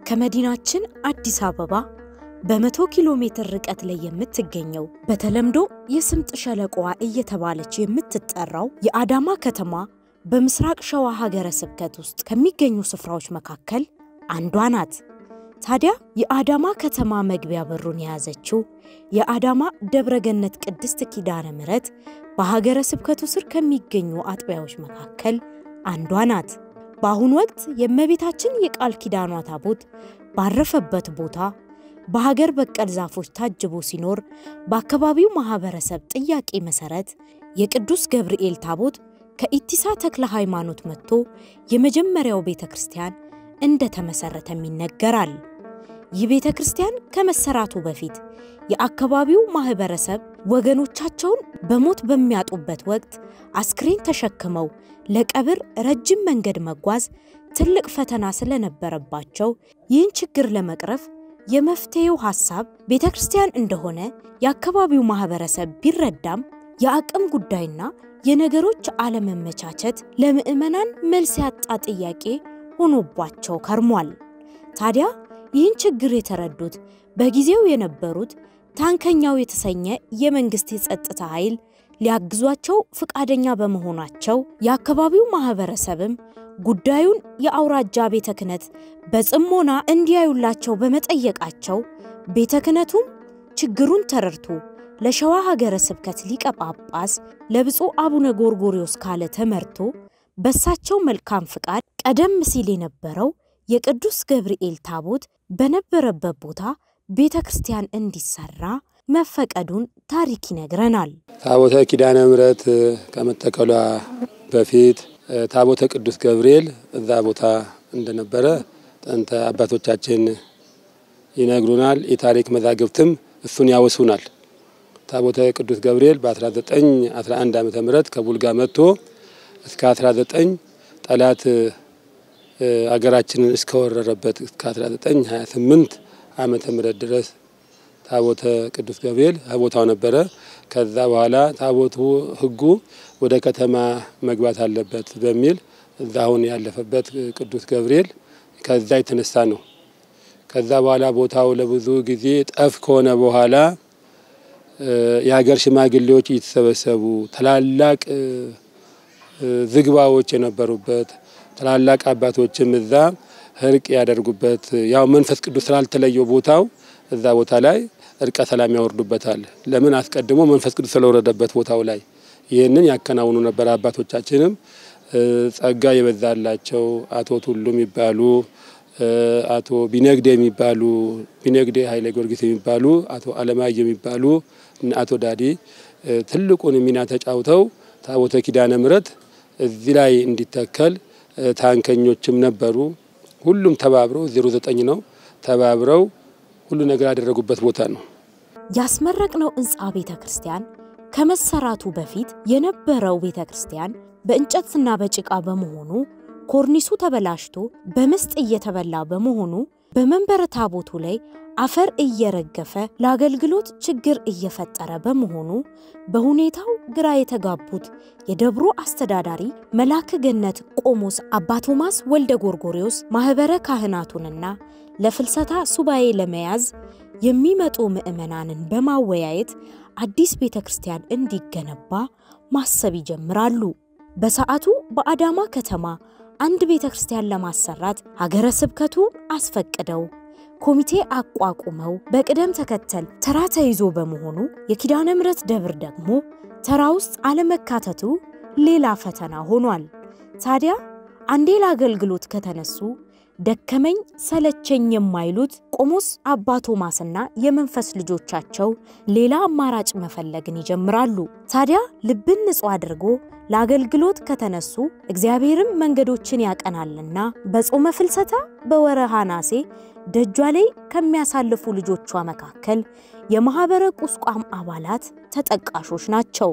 ከመዲናችን አዲስ አበባ በ100 ኪሎ ሜትር ርቀት ላይ የምትገኘው በተለምዶ የስምጥ ሸለቆዋ እየተባለች የምትጠራው የአዳማ ከተማ በምስራቅ ሸዋ ሀገረ ስብከት ውስጥ ከሚገኙ ስፍራዎች መካከል አንዷ ናት። ታዲያ የአዳማ ከተማ መግቢያ በሩን የያዘችው የአዳማ ደብረገነት ቅድስት ኪዳነ ምሕረት በሀገረ ስብከቱ ስር ከሚገኙ አጥቢያዎች መካከል አንዷ ናት። በአሁኑ ወቅት የእመቤታችን የቃል ኪዳኗ ታቦት ባረፈበት ቦታ በሀገር በቀል ዛፎች ታጅቦ ሲኖር በአካባቢው ማህበረሰብ ጥያቄ መሰረት የቅዱስ ገብርኤል ታቦት ከኢቲሳ ተክለ ሃይማኖት መጥቶ የመጀመሪያው ቤተክርስቲያን እንደተመሰረተም ይነገራል። ይህ ቤተክርስቲያን ከመሰራቱ በፊት የአካባቢው ማህበረሰብ ወገኖቻቸውን በሞት በሚያጡበት ወቅት አስክሬን ተሸክመው ለቀብር ረጅም መንገድ መጓዝ ትልቅ ፈተና ስለነበረባቸው ይህን ችግር ለመቅረፍ የመፍትሄው ሐሳብ ቤተክርስቲያን እንደሆነ የአካባቢው ማህበረሰብ ቢረዳም የአቅም ጉዳይና የነገሮች አለመመቻቸት ለምእመናን መልስ ያጣ ጥያቄ ሆኖባቸው ከርሟል። ታዲያ ይህን ችግር የተረዱት በጊዜው የነበሩት ታንከኛው የተሰኘ የመንግስት የጸጥታ ኃይል ሊያግዟቸው ፍቃደኛ በመሆናቸው የአካባቢው ማህበረሰብም ጉዳዩን የአውራጃ ቤተ ክህነት በጽሞና እንዲያዩላቸው በመጠየቃቸው ቤተ ክህነቱም ችግሩን ተረድቶ ለሸዋ ሀገረ ስብከት ሊቀ ጳጳስ ለብፁዕ አቡነ ጎርጎርዮስ ካለ ተመርቶ በሳቸው መልካም ፍቃድ ቀደም ሲል የነበረው የቅዱስ ገብርኤል ታቦት በነበረበት ቦታ ቤተክርስቲያን እንዲሰራ መፈቀዱን ታሪክ ይነግረናል። ታቦተ ኪዳነ ምሕረት ከመተከሏ በፊት ታቦተ ቅዱስ ገብርኤል እዛ ቦታ እንደነበረ ጥንት አባቶቻችን ይነግሩናል። የታሪክ መዛግብትም እሱን ያወሱናል። ታቦተ ቅዱስ ገብርኤል በ1911 ዓመተ ምህረት ከቡልጋ መጥቶ እስከ 19 ጠላት አገራችንን እስከወረረበት እስከ 1928 ዓመተ ምህረት ድረስ ታቦተ ቅዱስ ገብርኤል ቦታው ነበረ። ከዛ በኋላ ታቦቱ ህጉ ወደ ከተማ መግባት አለበት በሚል እዛውን ያለፈበት ቅዱስ ገብርኤል ከዛ የተነሳ ነው። ከዛ በኋላ ቦታው ለብዙ ጊዜ ጠፍ ከሆነ በኋላ የሀገር ሽማግሌዎች እየተሰበሰቡ ታላላቅ ዝግባዎች የነበሩበት ታላላቅ አባቶችም እዛ ህርቅ ያደርጉበት ያው መንፈስ ቅዱስ ስላልተለየው ቦታው እዛ ቦታ ላይ እርቀ ሰላም ያወርዱበታል። ለምን አስቀድሞ መንፈስ ቅዱስ ስለወረደበት ቦታው ላይ ይሄንን ያከናውኑ ነበር። አባቶቻችንም ጸጋ የበዛላቸው አቶ ቱሉም ይባሉ አቶ ቢነግዴ የሚባሉ ቢነግዴ ኃይለ ጊዮርጊስ የሚባሉ አቶ አለማየ የሚባሉ አቶ ዳዲ ትልቁን ሚና ተጫውተው ታቦተ ኪዳነ ምሕረት እዚህ ላይ እንዲተከል ታንከኞችም ነበሩ። ሁሉም ተባብረው 09 ነው ተባብረው ሁሉ ነገር ያደረጉበት ቦታ ነው። ያስመረቅነው እንጻ ቤተክርስቲያን ከመሰራቱ በፊት የነበረው ቤተክርስቲያን በእንጨትና በጭቃ በመሆኑ ኮርኒሱ ተበላሽቶ በመስጥ እየተበላ በመሆኑ በመንበረ ታቦቱ ላይ አፈር እየረገፈ ለአገልግሎት ችግር እየፈጠረ በመሆኑ በሁኔታው ግራ የተጋቡት የደብሩ አስተዳዳሪ መላከ ገነት ቆሞስ አባ ቶማስ ወልደ ጎርጎርዮስ ማህበረ ካህናቱንና ለፍልሰታ ሱባኤ ለመያዝ የሚመጡ ምእመናንን በማወያየት አዲስ ቤተክርስቲያን እንዲገነባ ማሰብ ይጀምራሉ። በሰዓቱ በአዳማ ከተማ አንድ ቤተክርስቲያን ለማሰራት ሀገረ ስብከቱ አስፈቅደው ኮሚቴ አቋቁመው በቅደም ተከተል ተራ ተይዞ በመሆኑ የኪዳነ ምሕረት ደብር ደግሞ ተራ ውስጥ አለመካተቱ ሌላ ፈተና ሆኗል። ታዲያ አንዴ ለአገልግሎት ከተነሱ ደከመኝ ሰለቸኝ የማይሉት ቆሞስ አባ ቶማስና የመንፈስ ልጆቻቸው ሌላ አማራጭ መፈለግን ይጀምራሉ። ታዲያ ልብን ንጹህ አድርጎ ለአገልግሎት ከተነሱ እግዚአብሔርም መንገዶችን ያቀናልና በጾመ ፍልሰታ በወርሃ ነሐሴ ደጇ ላይ ከሚያሳልፉ ልጆቿ መካከል የማህበረ ቁስቋም አባላት ተጠቃሾች ናቸው።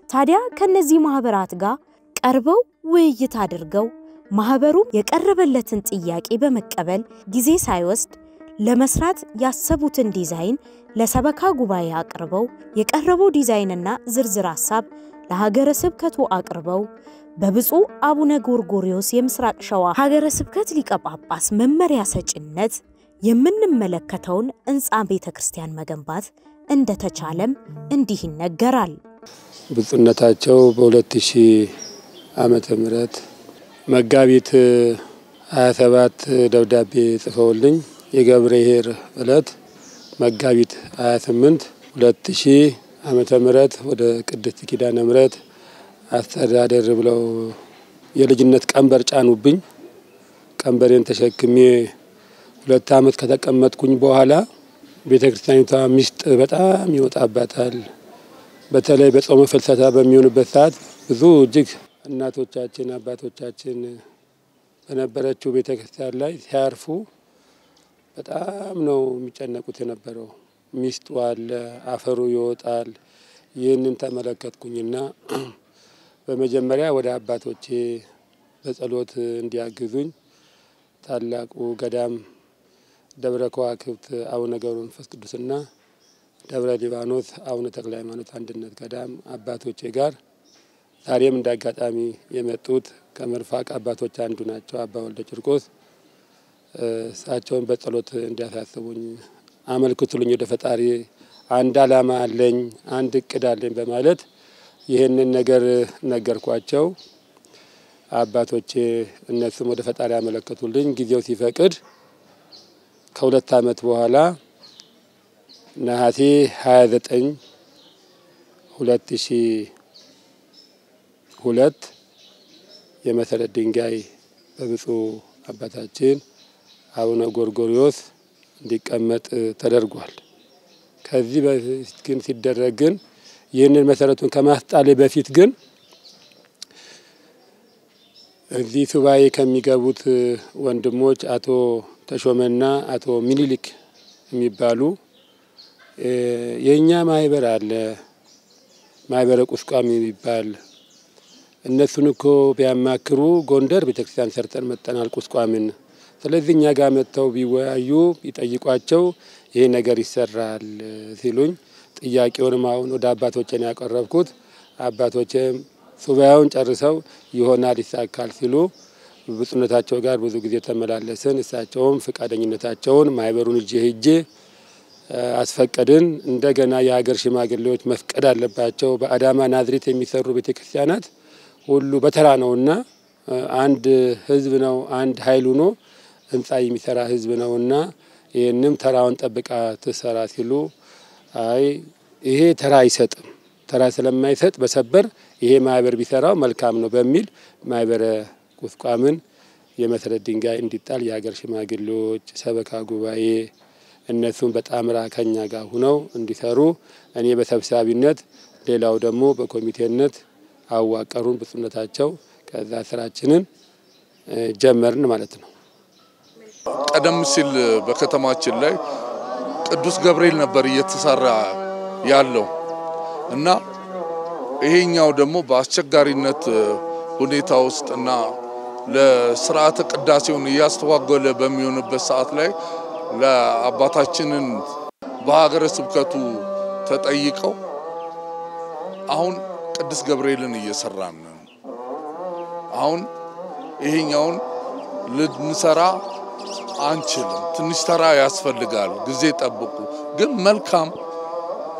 ታዲያ ከነዚህ ማህበራት ጋር ቀርበው ውይይት አድርገው ማህበሩ የቀረበለትን ጥያቄ በመቀበል ጊዜ ሳይወስድ ለመስራት ያሰቡትን ዲዛይን ለሰበካ ጉባኤ አቅርበው የቀረበው ዲዛይንና ዝርዝር ሐሳብ ለሀገረ ስብከቱ አቅርበው በብፁዕ አቡነ ጎርጎርዮስ የምስራቅ ሸዋ ሀገረ ስብከት ሊቀ ጳጳስ መመሪያ ሰጭነት የምንመለከተውን ሕንጻ ቤተክርስቲያን መገንባት እንደተቻለም እንዲህ ይነገራል። ብፁዕነታቸው በ2000 ዓመተ ምህረት መጋቢት 27 ደብዳቤ ጽፈውልኝ የገብርኄር ዕለት መጋቢት 28 2000 ዓመተ ምህረት ወደ ቅድስት ኪዳነ ምህረት አስተዳደር ብለው የልጅነት ቀንበር ጫኑብኝ። ቀንበሬን ተሸክሜ 2 ዓመት ከተቀመጥኩኝ በኋላ ቤተክርስቲያኒቷ ምስጢር በጣም ይወጣባታል። በተለይ በጾመ ፍልሰታ በሚሆንበት ሰዓት ብዙ እጅግ እናቶቻችን አባቶቻችን በነበረችው ቤተክርስቲያን ላይ ሲያርፉ በጣም ነው የሚጨነቁት የነበረው። ሚስቱ አለ፣ አፈሩ ይወጣል። ይህንን ተመለከትኩኝና በመጀመሪያ ወደ አባቶቼ በጸሎት እንዲያግዙኝ ታላቁ ገዳም ደብረ ከዋክብት አቡነ ገብረ መንፈስ ቅዱስና ደብረ ሊባኖስ አቡነ ተክለ ሃይማኖት አንድነት ገዳም አባቶቼ ጋር ዛሬም እንዳጋጣሚ የመጡት ከመርፋቅ አባቶች አንዱ ናቸው። አባ ወልደ ጭርቆስ እሳቸውን በጸሎት እንዲያሳስቡኝ አመልክቱልኝ ወደ ፈጣሪ አንድ ዓላማ አለኝ አንድ እቅድ አለኝ በማለት ይሄንን ነገር ነገርኳቸው። አባቶቼ እነሱም ወደ ፈጣሪ አመለክቱልኝ። ጊዜው ሲፈቅድ ከ2 ዓመት በኋላ ነሐሴ 29 2002 የመሰረት ድንጋይ በብፁዕ አባታችን አቡነ ጎርጎርዮስ እንዲቀመጥ ተደርጓል። ከዚህ በፊት ግን ሲደረግ ግን ይህንን መሰረቱን ከማስጣሌ በፊት ግን እዚህ ሱባኤ ከሚገቡት ወንድሞች አቶ ተሾመና አቶ ሚኒሊክ የሚባሉ የኛ ማህበር አለ ማህበረ ቁስቋም የሚባል እነሱን እኮ ቢያማክሩ ጎንደር ቤተክርስቲያን ሰርተን መጠናል ቁስቋምን። ስለዚህ እኛ ጋር መጥተው ቢወያዩ ቢጠይቋቸው ይሄ ነገር ይሰራል ሲሉኝ ጥያቄውንም አሁን ወደ አባቶቼ ነው ያቀረብኩት። አባቶቼም ሱባኤውን ጨርሰው ይሆናል ይሳካል ሲሉ ብፁዕነታቸው ጋር ብዙ ጊዜ ተመላለስን። እሳቸውም ፍቃደኝነታቸውን ማህበሩን ሄጄ አስፈቀድን። እንደገና የሀገር ሽማግሌዎች መፍቀድ አለባቸው። በአዳማ ናዝሬት የሚሰሩ ቤተክርስቲያናት ሁሉ በተራ ነውና አንድ ህዝብ ነው አንድ ኃይል ሆኖ ህንጻ የሚሰራ ህዝብ ነውና ይሄንም ተራውን ጠብቃ ተሰራ ሲሉ አይ ይሄ ተራ አይሰጥም ተራ ስለማይሰጥ በሰበር ይሄ ማህበር ቢሰራው መልካም ነው በሚል ማህበረ ቁስቋምን የመሰረት ድንጋይ እንዲጣል የሀገር ሽማግሌዎች ሰበካ ጉባኤ እነሱም በጣምራ ከኛ ጋር ሆነው እንዲሰሩ እኔ በሰብሳቢነት ሌላው ደግሞ በኮሚቴነት አዋቀሩን ብፁዕነታቸው። ከዛ ስራችንን ጀመርን ማለት ነው። ቀደም ሲል በከተማችን ላይ ቅዱስ ገብርኤል ነበር እየተሰራ ያለው እና ይሄኛው ደግሞ በአስቸጋሪነት ሁኔታ ውስጥና ለሥርዓተ ቅዳሴውን ያስተዋገለ በሚሆንበት ሰዓት ላይ ለአባታችንን በሀገረ ስብከቱ ተጠይቀው አሁን ቅዱስ ገብርኤልን እየሰራን ነው። አሁን ይሄኛውን ልንሰራ አንችልም ትንሽ ተራ ያስፈልጋል ጊዜ ጠብቁ ግን መልካም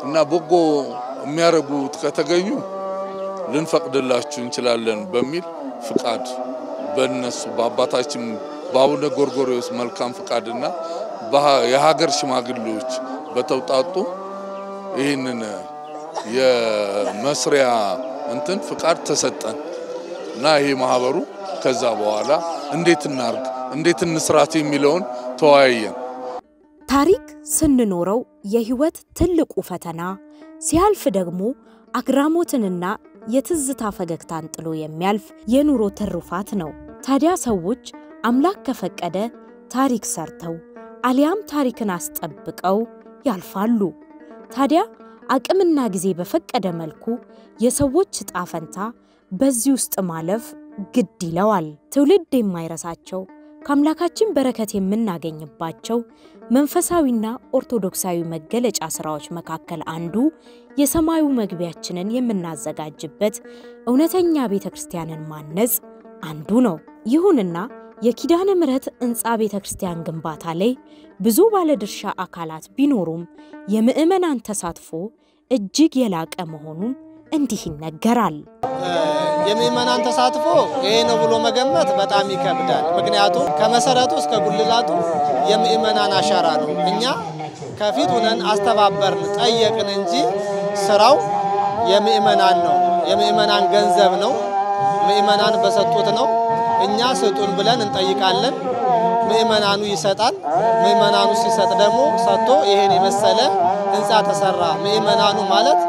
እና በጎ የሚያረጉት ከተገኙ ልንፈቅድላችሁ እንችላለን በሚል ፍቃድ በእነሱ በአባታችን በአቡነ ጎርጎርዮስ መልካም ፍቃድና የሀገር ሽማግሌዎች በተውጣጡ ይህንን የመስሪያ እንትን ፍቃድ ተሰጠን እና ይሄ ማህበሩ ከዛ በኋላ እንዴት እናርግ እንዴት እንስራት የሚለውን ተወያየን። ታሪክ ስንኖረው የህይወት ትልቁ ፈተና ሲያልፍ ደግሞ አግራሞትንና የትዝታ ፈገግታን ጥሎ የሚያልፍ የኑሮ ትሩፋት ነው። ታዲያ ሰዎች አምላክ ከፈቀደ ታሪክ ሰርተው አሊያም ታሪክን አስጠብቀው ያልፋሉ። ታዲያ አቅምና ጊዜ በፈቀደ መልኩ የሰዎች ጣፈንታ በዚህ ውስጥ ማለፍ ግድ ይለዋል። ትውልድ የማይረሳቸው ከአምላካችን በረከት የምናገኝባቸው መንፈሳዊና ኦርቶዶክሳዊ መገለጫ ስራዎች መካከል አንዱ የሰማዩ መግቢያችንን የምናዘጋጅበት እውነተኛ ቤተክርስቲያንን ማነጽ አንዱ ነው። ይሁንና የኪዳነ ምሕረት ሕንጻ ቤተክርስቲያን ግንባታ ላይ ብዙ ባለድርሻ አካላት ቢኖሩም የምእመናን ተሳትፎ እጅግ የላቀ መሆኑን እንዲህ ይነገራል። የምእመናን ተሳትፎ ይሄ ነው ብሎ መገመት በጣም ይከብዳል። ምክንያቱም ከመሰረቱ እስከ ጉልላቱ የምእመናን አሻራ ነው። እኛ ከፊት ሆነን አስተባበርን ጠየቅን እንጂ ስራው የምእመናን ነው። የምእመናን ገንዘብ ነው። ምእመናን በሰጡት ነው። እኛ ስጡን ብለን እንጠይቃለን። ምእመናኑ ይሰጣል። ምእመናኑ ሲሰጥ ደግሞ ሰጥቶ ይሄን የመሰለ ሕንጻ ተሰራ። ምእመናኑ ማለት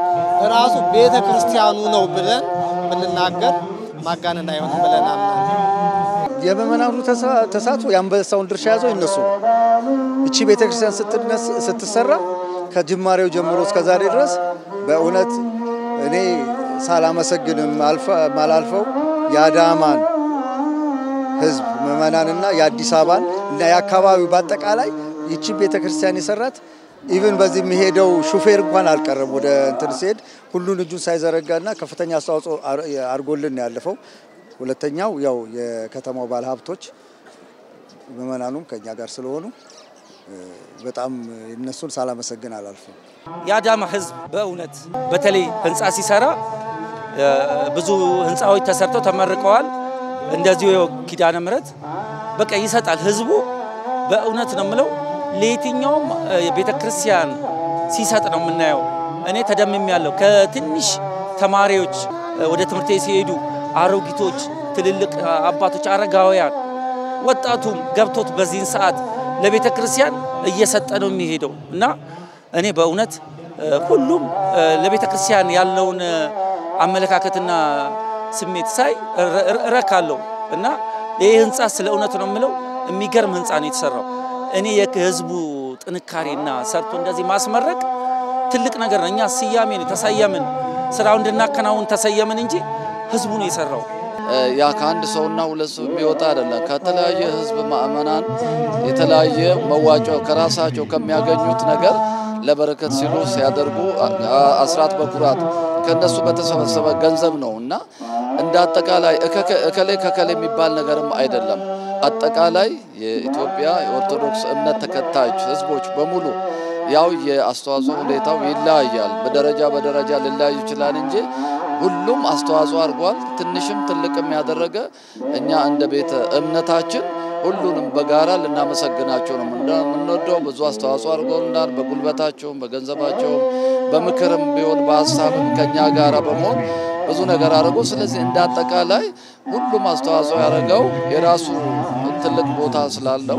ራሱ ቤተክርስቲያኑ ነው ብለን ብንናገር ማጋነን አይሆንም ብለን አምናለን። የምእመናኑ ተሳትፎ ያንበሳውን ድርሻ ያዘው እነሱ። እቺ ቤተክርስቲያን ስትሰራ ከጅማሬው ጀምሮ እስከ ዛሬ ድረስ በእውነት እኔ ሳላመሰግንም ማላልፈው የአዳማን ህዝብ ምእመናንና የአዲስ አበባን እና የአካባቢው በአጠቃላይ እቺ ቤተክርስቲያን የሰራት ኢቭን በዚህ የሚሄደው ሹፌር እንኳን አልቀረም። ወደ እንትን ሲሄድ ሁሉን እጁን ሳይዘረጋና ከፍተኛ አስተዋጽኦ አርጎልን ያለፈው። ሁለተኛው ያው የከተማው ባለሀብቶች ምእመናኑም ከኛ ጋር ስለሆኑ በጣም እነሱን ሳላመሰግን አላልፈም። የአዳማ ህዝብ በእውነት በተለይ ህንጻ ሲሰራ ብዙ ህንጻዎች ተሰርተው ተመርቀዋል። እንደዚሁ ኪዳነ ምሕረት በቃ ይሰጣል። ህዝቡ በእውነት ነው ምለው ለየትኛውም ቤተክርስቲያን ሲሰጥ ነው የምናየው። እኔ ተደምሜያለሁ። ከትንሽ ተማሪዎች ወደ ትምህርት ሲሄዱ አሮጊቶች፣ ትልልቅ አባቶች፣ አረጋውያን፣ ወጣቱም ገብቶት በዚህን ሰዓት ለቤተክርስቲያን እየሰጠ ነው የሚሄደው እና እኔ በእውነት ሁሉም ለቤተክርስቲያን ያለውን አመለካከትና ስሜት ሳይ ረካለው እና ይሄ ህንጻ ስለ እውነት ነው የምለው የሚገርም ህንጻ ነው የተሰራው። እኔ የህዝቡ ጥንካሬና ሰርቶ እንደዚህ ማስመረቅ ትልቅ ነገር ነው። እኛ ሲያሜ ነው ተሰየምን፣ ስራው እንድናከናውን ተሰየምን እንጂ ህዝቡ ነው የሰራው። ያ ከአንድ ሰውና ሁለት ሰው የሚወጣ አይደለም። ከተለያየ ህዝብ ማእመናን የተለያየ መዋጮ ከራሳቸው ከሚያገኙት ነገር ለበረከት ሲሉ ሲያደርጉ አስራት በኩራት ከነሱ በተሰበሰበ ገንዘብ ነውና እንደ አጠቃላይ ከከለ የሚባል ነገርም አይደለም። አጠቃላይ የኢትዮጵያ የኦርቶዶክስ እምነት ተከታዮች ህዝቦች በሙሉ ያው የአስተዋጽኦ ሁኔታው ይለያያል። በደረጃ ሊለያይ ይችላል እንጂ ሁሉም አስተዋጽኦ አድርጓል። ትንሽም ትልቅም ያደረገ እኛ እንደ ቤተ እምነታችን ሁሉንም በጋራ ልናመሰግናቸው ነው የምንወደው። ብዙ አስተዋጽኦ አድርገውልናል። በጉልበታቸውም በገንዘባቸውም በምክርም ቢሆን በሐሳብም ከኛ ጋራ በመሆን ብዙ ነገር አድርጎ ስለዚህ እንደ አጠቃላይ ሁሉም አስተዋጽኦ ያደረገው የራሱ ትልቅ ቦታ ስላለው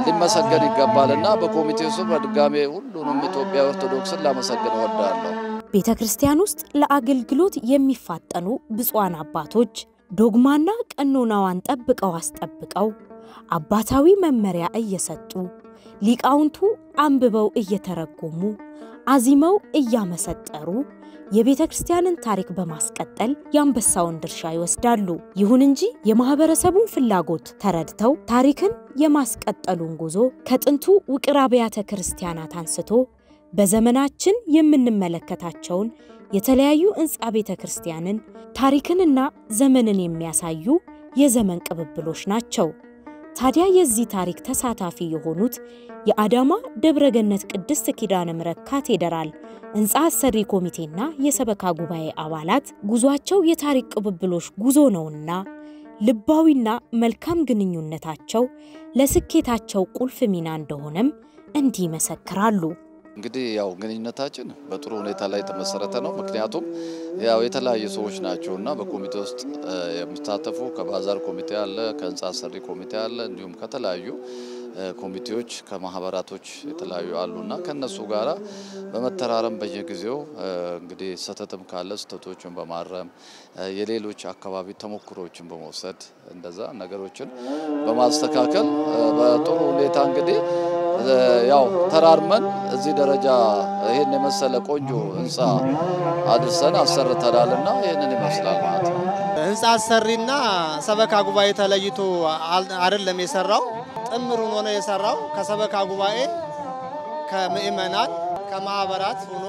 ሊመሰገን ይገባልና በኮሚቴው ስም በድጋሜ ሁሉንም ኢትዮጵያ ኦርቶዶክስን ላመሰግን እወዳለሁ። ቤተክርስቲያን ውስጥ ለአገልግሎት የሚፋጠኑ ብፁዓን አባቶች ዶግማና ቀኖናዋን ጠብቀው አስጠብቀው አባታዊ መመሪያ እየሰጡ ሊቃውንቱ አንብበው እየተረጎሙ አዚመው እያመሰጠሩ የቤተክርስቲያንን ታሪክ በማስቀጠል ያንበሳውን ድርሻ ይወስዳሉ። ይሁን እንጂ የማህበረሰቡን ፍላጎት ተረድተው ታሪክን የማስቀጠሉን ጉዞ ከጥንቱ ውቅር አብያተ ክርስቲያናት አንስቶ በዘመናችን የምንመለከታቸውን የተለያዩ ሕንጻ ቤተክርስቲያንን ታሪክንና ዘመንን የሚያሳዩ የዘመን ቅብብሎች ናቸው። ታዲያ የዚህ ታሪክ ተሳታፊ የሆኑት የአዳማ ደብረገነት ቅድስት ኪዳነ ምሕረት ካቴድራል ሕንጻ አሰሪ ኮሚቴና የሰበካ ጉባኤ አባላት ጉዟቸው የታሪክ ቅብብሎች ጉዞ ነውና ልባዊና መልካም ግንኙነታቸው ለስኬታቸው ቁልፍ ሚና እንደሆነም እንዲህ መሰክራሉ። እንግዲህ ያው ግንኙነታችን በጥሩ ሁኔታ ላይ ተመሰረተ ነው። ምክንያቱም ያው የተለያዩ ሰዎች ናቸውና በኮሚቴ ውስጥ የሚሳተፉ ከባዛር ኮሚቴ አለ፣ ከህንጻ ሰሪ ኮሚቴ አለ፣ እንዲሁም ከተለያዩ ኮሚቴዎች ከማህበራቶች የተለያዩ አሉና ከነሱ ጋራ በመተራረም በየጊዜው እንግዲህ ሰተተም ካለ ሰተቶችን በማረም የሌሎች አካባቢ ተሞክሮችን በመውሰድ እንደዛ ነገሮችን በማስተካከል በጥሩ ሁኔታ እንግዲህ ያው ተራርመን እዚህ ደረጃ ይሄን የመሰለ ቆንጆ ህንጻ አድርሰን አሰርተናልና ይሄንን ይመስላል ማለት ነው። ህንጻ ሰሪና ሰበካ ጉባኤ ተለይቶ አይደለም የሰራው ጥምሩን ሆነ የሰራው ከሰበካ ጉባኤ ከምእመናን ከማህበራት ሆኖ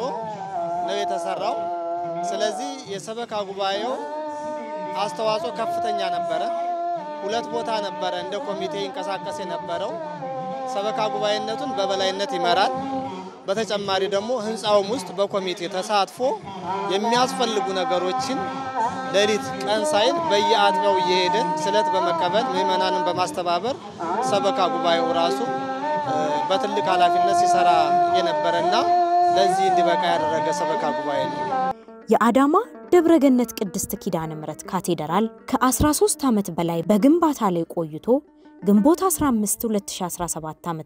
ነው የተሰራው። ስለዚህ የሰበካ ጉባኤው አስተዋጽኦ ከፍተኛ ነበረ። ሁለት ቦታ ነበረ እንደ ኮሚቴ ይንቀሳቀስ የነበረው። ሰበካ ጉባኤነቱን በበላይነት ይመራል። በተጨማሪ ደግሞ ህንጻውም ውስጥ በኮሚቴ ተሳትፎ የሚያስፈልጉ ነገሮችን ሌሊት ቀን ሳይል በየአጥቢያው እየሄደ ስለት በመቀበል ምእመናንን በማስተባበር ሰበካ ጉባኤው ራሱ በትልቅ ኃላፊነት ሲሰራ የነበረና ለዚህ እንዲበቃ ያደረገ ሰበካ ጉባኤ ነው። የአዳማ ደብረገነት ቅድስት ኪዳነ ምሕረት ካቴድራል ከ13 ዓመት በላይ በግንባታ ላይ ቆይቶ ግንቦት 15 2017 ዓ.ም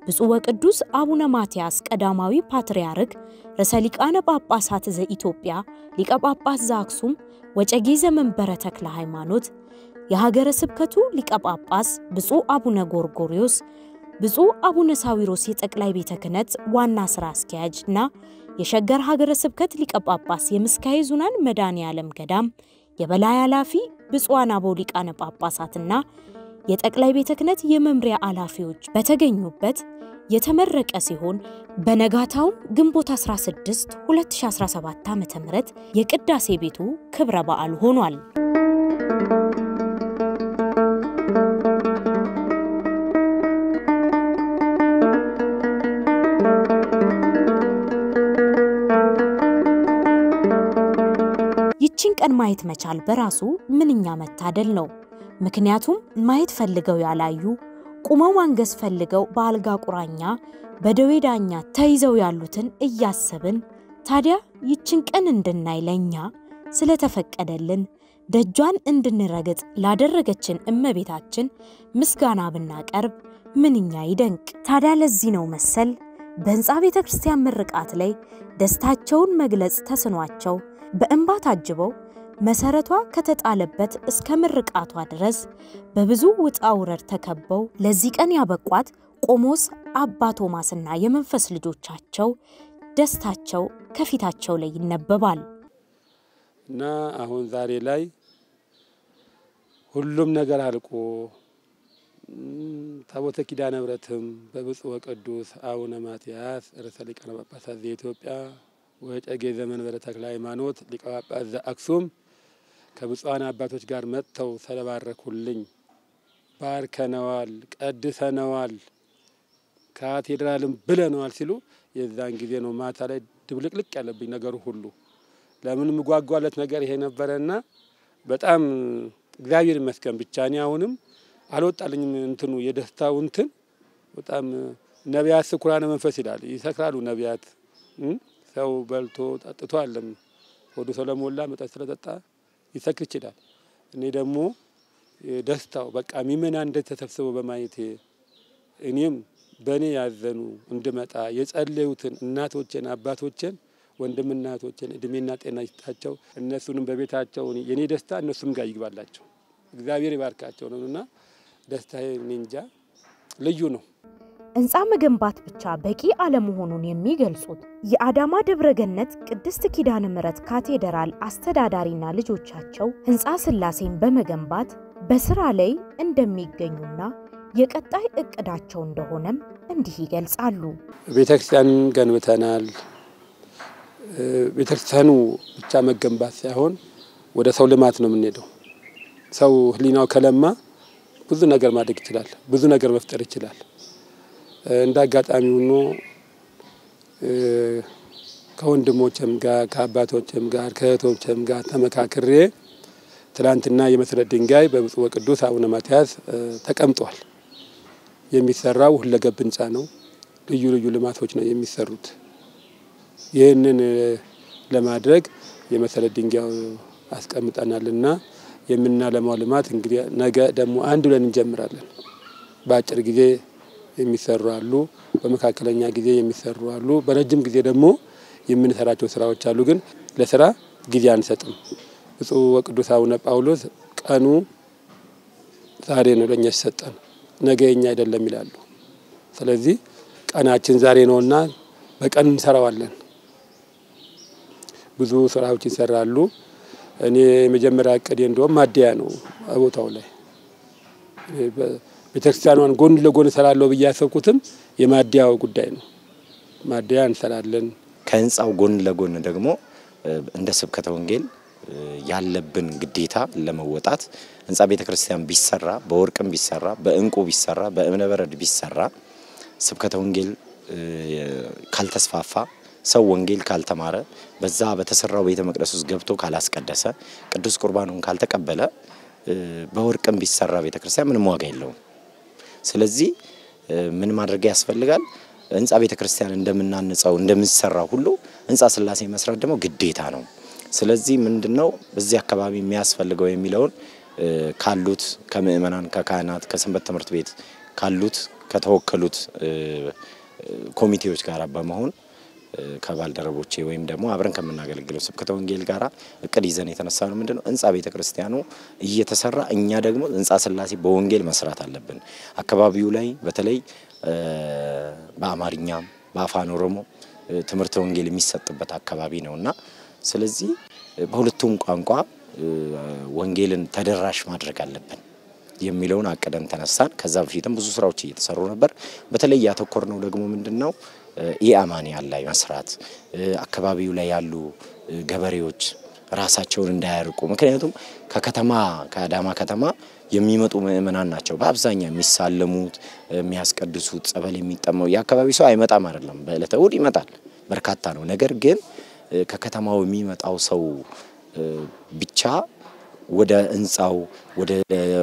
ብፁዕ ወቅዱስ አቡነ ማትያስ ቀዳማዊ ፓትርያርክ ርዕሰ ሊቃነ ጳጳሳት ዘኢትዮጵያ ሊቀ ጳጳስ ዘአክሱም ወጨጌ ዘመንበረ ተክለ ሃይማኖት የሀገረ ስብከቱ ሊቀ ጳጳስ ብፁዕ አቡነ ጎርጎርዮስ ብፁዕ አቡነ ሳዊሮስ የጠቅላይ ቤተ ክህነት ዋና ሥራ አስኪያጅና የሸገር ሀገረ ስብከት ሊቀ ጳጳስ የምስካየ ኅዙናን መድኃኔዓለም ገዳም የበላይ ኃላፊ ብፁዓን አበው ሊቃነ ጳጳሳትና የጠቅላይ ቤተ ክህነት የመምሪያ ኃላፊዎች በተገኙበት የተመረቀ ሲሆን በነጋታው ግንቦት 16 2017 ዓ.ም የቅዳሴ ቤቱ ክብረ በዓል ሆኗል። ይችን ቀን ማየት መቻል በራሱ ምንኛ መታደል ነው። ምክንያቱም ማየት ፈልገው ያላዩ ቁመው አንገስ ፈልገው በአልጋ ቁራኛ በደዌ ዳኛ ተይዘው ያሉትን እያሰብን ታዲያ ይችን ቀን እንድናይ ለኛ ስለተፈቀደልን ደጇን እንድንረግጥ ላደረገችን እመቤታችን ምስጋና ብናቀርብ ምንኛ ይደንቅ። ታዲያ ለዚህ ነው መሰል በሕንጻ ቤተክርስቲያን ምርቃት ላይ ደስታቸውን መግለጽ ተስኗቸው በእንባ ታጅበው መሰረቷ ከተጣለበት እስከ ምርቃቷ ድረስ በብዙ ውጣ ውረድ ተከበው ለዚህ ቀን ያበቋት ቆሞስ አባ ቶማስና የመንፈስ ልጆቻቸው ደስታቸው ከፊታቸው ላይ ይነበባል። እና አሁን ዛሬ ላይ ሁሉም ነገር አልቆ ታቦተ ኪዳነ ምሕረትም በብፁዕ ወቅዱስ አቡነ ማትያስ ርዕሰ ሊቃነ ጳጳሳት ዘኢትዮጵያ ወጨጌ ዘመንበረ ተክለ ሃይማኖት ሊቀ ጳጳስ ዘአክሱም ከብፁዓን አባቶች ጋር መጥተው ስለባረኩልኝ ባርከነዋል፣ ቀድሰነዋል፣ ካቴድራልም ብለነዋል ሲሉ የዛን ጊዜ ነው ማታ ላይ ድብልቅልቅ ያለብኝ ነገሩ ሁሉ። ለምን ምጓጓለት ነገር ይሄ ነበርና በጣም እግዚአብሔር ይመስገን ብቻ እኔ አሁንም አልወጣልኝም እንትኑ የደስታው እንትን በጣም ነቢያት ስኩራነ መንፈስ ይላል ይሰክራሉ ነቢያት ሰው በልቶ ጠጥቶ አለም ወዱ ሰለሞላ መጠጥ ስለጠጣ ይሰክር ይችላል። እኔ ደግሞ ደስታው በቃ ምእመና እንደተሰብስበው በማየት እኔም በኔ ያዘኑ እንድመጣ የጸለዩትን እናቶችን አባቶችን ወንድምና እናቶችን እድሜና ጤና ይስጣቸው። እነሱንም በቤታቸው የኔ ደስታ እነሱም ጋር ይግባላቸው እግዚአብሔር ይባርካቸው ነውና ደስታዬ እንጃ ልዩ ነው። ሕንጻ መገንባት ብቻ በቂ አለመሆኑን የሚገልጹት የአዳማ ደብረገነት ቅድስት ኪዳነ ምሕረት ካቴድራል አስተዳዳሪና ልጆቻቸው ሕንጻ ሥላሴን በመገንባት በስራ ላይ እንደሚገኙና የቀጣይ እቅዳቸው እንደሆነም እንዲህ ይገልጻሉ። ቤተክርስቲያን ገንብተናል። ቤተክርስቲያኑ ብቻ መገንባት ሳይሆን ወደ ሰው ልማት ነው የምንሄደው። ሰው ህሊናው ከለማ ብዙ ነገር ማድረግ ይችላል፣ ብዙ ነገር መፍጠር ይችላል። እንዳጋጣሚ ሆኖ ከወንድሞችም ጋር ከአባቶችም ጋር ከእህቶችም ጋር ተመካክሬ ትላንትና የመሰረት ድንጋይ በብፁዕ ወቅዱስ አቡነ ማትያስ ተቀምጧል። የሚሰራው ሁለገብ ህንጻ ነው። ልዩ ልዩ ልማቶች ነው የሚሰሩት። ይህንን ለማድረግ የመሰረት ድንጋይ አስቀምጠናልና የምናለማው ልማት እንግዲህ ነገ ደግሞ አንድ ብለን እንጀምራለን። በአጭር ጊዜ የሚሰሩ አሉ፣ በመካከለኛ ጊዜ የሚሰሩ አሉ፣ በረጅም ጊዜ ደግሞ የምንሰራቸው ስራዎች አሉ። ግን ለስራ ጊዜ አንሰጥም። ብፁዕ ወቅዱስ አቡነ ጳውሎስ ቀኑ ዛሬ ነው ለኛ ሲሰጠን ነገ የኛ አይደለም ይላሉ። ስለዚህ ቀናችን ዛሬ ነውና በቀን እንሰራዋለን። ብዙ ስራዎች ይሰራሉ። እኔ የመጀመሪያ እቅዴ እንደውም ማደያ ነው ቦታው ላይ ቤተክርስቲያኗን ጎን ለጎን እሰራለሁ ብዬ ያሰብኩትም የማደያው ጉዳይ ነው። ማደያ እንሰራለን። ከህንጻው ጎን ለጎን ደግሞ እንደ ስብከተ ወንጌል ያለብን ግዴታ ለመወጣት ህንጻ ቤተክርስቲያን ቢሰራ በወርቅም ቢሰራ በእንቁ ቢሰራ በእብነ በረድ ቢሰራ ስብከተ ወንጌል ካልተስፋፋ ሰው ወንጌል ካልተማረ በዛ በተሰራው ቤተ መቅደስ ውስጥ ገብቶ ካላስቀደሰ ቅዱስ ቁርባኑን ካልተቀበለ በወርቅም ቢሰራ ቤተክርስቲያን ምንም ዋጋ የለውም። ስለዚህ ምን ማድረግ ያስፈልጋል? ህንጻ ቤተክርስቲያን እንደምናንጻው እንደምንሰራው ሁሉ ህንጻ ስላሴ መስራት ደግሞ ግዴታ ነው። ስለዚህ ምንድነው በዚህ አካባቢ የሚያስፈልገው የሚለውን ካሉት ከምእመናን ከካህናት ከሰንበት ትምህርት ቤት ካሉት ከተወከሉት ኮሚቴዎች ጋር በመሆን ከባልደረቦቼ ወይም ደግሞ አብረን ከምናገለግለው ስብከተ ወንጌል ጋራ እቅድ ይዘን የተነሳነው ምንድነው ህንጻ ቤተክርስቲያኑ እየተሰራ እኛ ደግሞ ህንጻ ስላሴ በወንጌል መስራት አለብን። አካባቢው ላይ በተለይ በአማርኛ በአፋን ኦሮሞ ትምህርት ወንጌል የሚሰጥበት አካባቢ ነውና ስለዚህ በሁለቱም ቋንቋ ወንጌልን ተደራሽ ማድረግ አለብን የሚለውን አቀደን ተነሳን። ከዛ በፊትም ብዙ ስራዎች እየተሰሩ ነበር። በተለይ ያተኮርነው ደግሞ ምንድነው ኢአማኒያን ላይ መስራት አካባቢው ላይ ያሉ ገበሬዎች ራሳቸውን እንዳያርቁ። ምክንያቱም ከከተማ ከአዳማ ከተማ የሚመጡ ምእመናን ናቸው በአብዛኛው የሚሳለሙት የሚያስቀድሱት ጸበል የሚጠመው የአካባቢ ሰው አይመጣም አይደለም። በእለተ እሁድ ይመጣል በርካታ ነው። ነገር ግን ከከተማው የሚመጣው ሰው ብቻ ወደ ህንጻው ወደ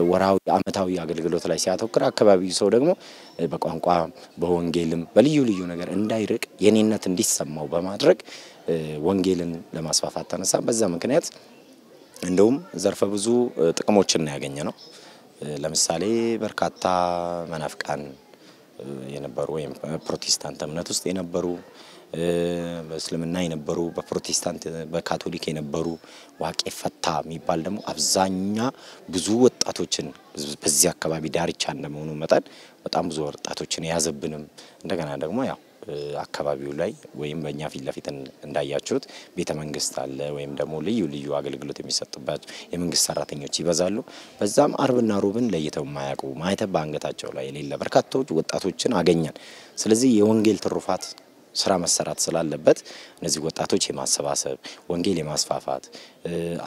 ወራዊ አመታዊ አገልግሎት ላይ ሲያተኩር አካባቢው ሰው ደግሞ በቋንቋ በወንጌልም በልዩ ልዩ ነገር እንዳይርቅ የኔነት እንዲሰማው በማድረግ ወንጌልን ለማስፋፋት ተነሳ። በዛ ምክንያት እንደውም ዘርፈ ብዙ ጥቅሞችን ያገኘነው ለምሳሌ በርካታ መናፍቃን የነበሩ ወይም ፕሮቴስታንት እምነት ውስጥ የነበሩ በእስልምና የነበሩ በፕሮቴስታንት በካቶሊክ የነበሩ ዋቄ ፈታ የሚባል ደግሞ አብዛኛ ብዙ ወጣቶችን በዚህ አካባቢ ዳርቻ እንደመሆኑ መጠን በጣም ብዙ ወጣቶችን ያዘብንም እንደገና ደግሞ ያው አካባቢው ላይ ወይም በእኛ ፊት ለፊት እንዳያችሁት ቤተ መንግስት አለ ወይም ደግሞ ልዩ ልዩ አገልግሎት የሚሰጥባቸው የመንግስት ሰራተኞች ይበዛሉ። በዛም አርብና ሮብን ለይተው ማያውቁ ማይተብ አንገታቸው ላይ የሌለ በርካታዎች ወጣቶችን አገኘን። ስለዚህ የወንጌል ትሩፋት ስራ መሰራት ስላለበት እነዚህ ወጣቶች የማሰባሰብ ወንጌል የማስፋፋት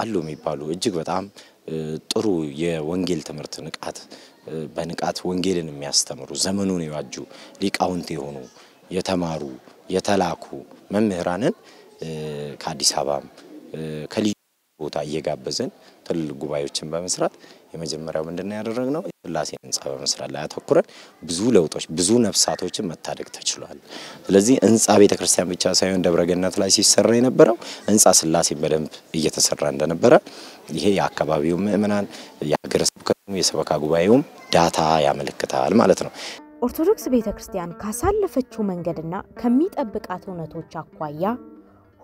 አሉ የሚባሉ እጅግ በጣም ጥሩ የወንጌል ትምህርት ንቃት በንቃት ወንጌልን የሚያስተምሩ ዘመኑን የዋጁ ሊቃውንት የሆኑ የተማሩ የተላኩ መምህራንን ከአዲስ አበባ ከልዩ ቦታ እየጋበዘን ትልልቅ ጉባኤዎችን በመስራት የመጀመሪያው ምንድነው ያደረግነው ስላሴ ህንጻ በመስራት ላይ አተኩረን ብዙ ለውጦች ብዙ ነፍሳቶችን መታደግ ተችሏል። ስለዚህ ህንጻ ቤተክርስቲያን ብቻ ሳይሆን ደብረገነት ላይ ሲሰራ የነበረው ህንጻ ስላሴ በደንብ እየተሰራ እንደነበረ ይሄ የአካባቢው ምእመናን የሀገረ ስብከቱ የሰበካ ጉባኤውም ዳታ ያመለክታል ማለት ነው። ኦርቶዶክስ ቤተክርስቲያን ካሳለፈችው መንገድና ከሚጠብቃት እውነቶች አኳያ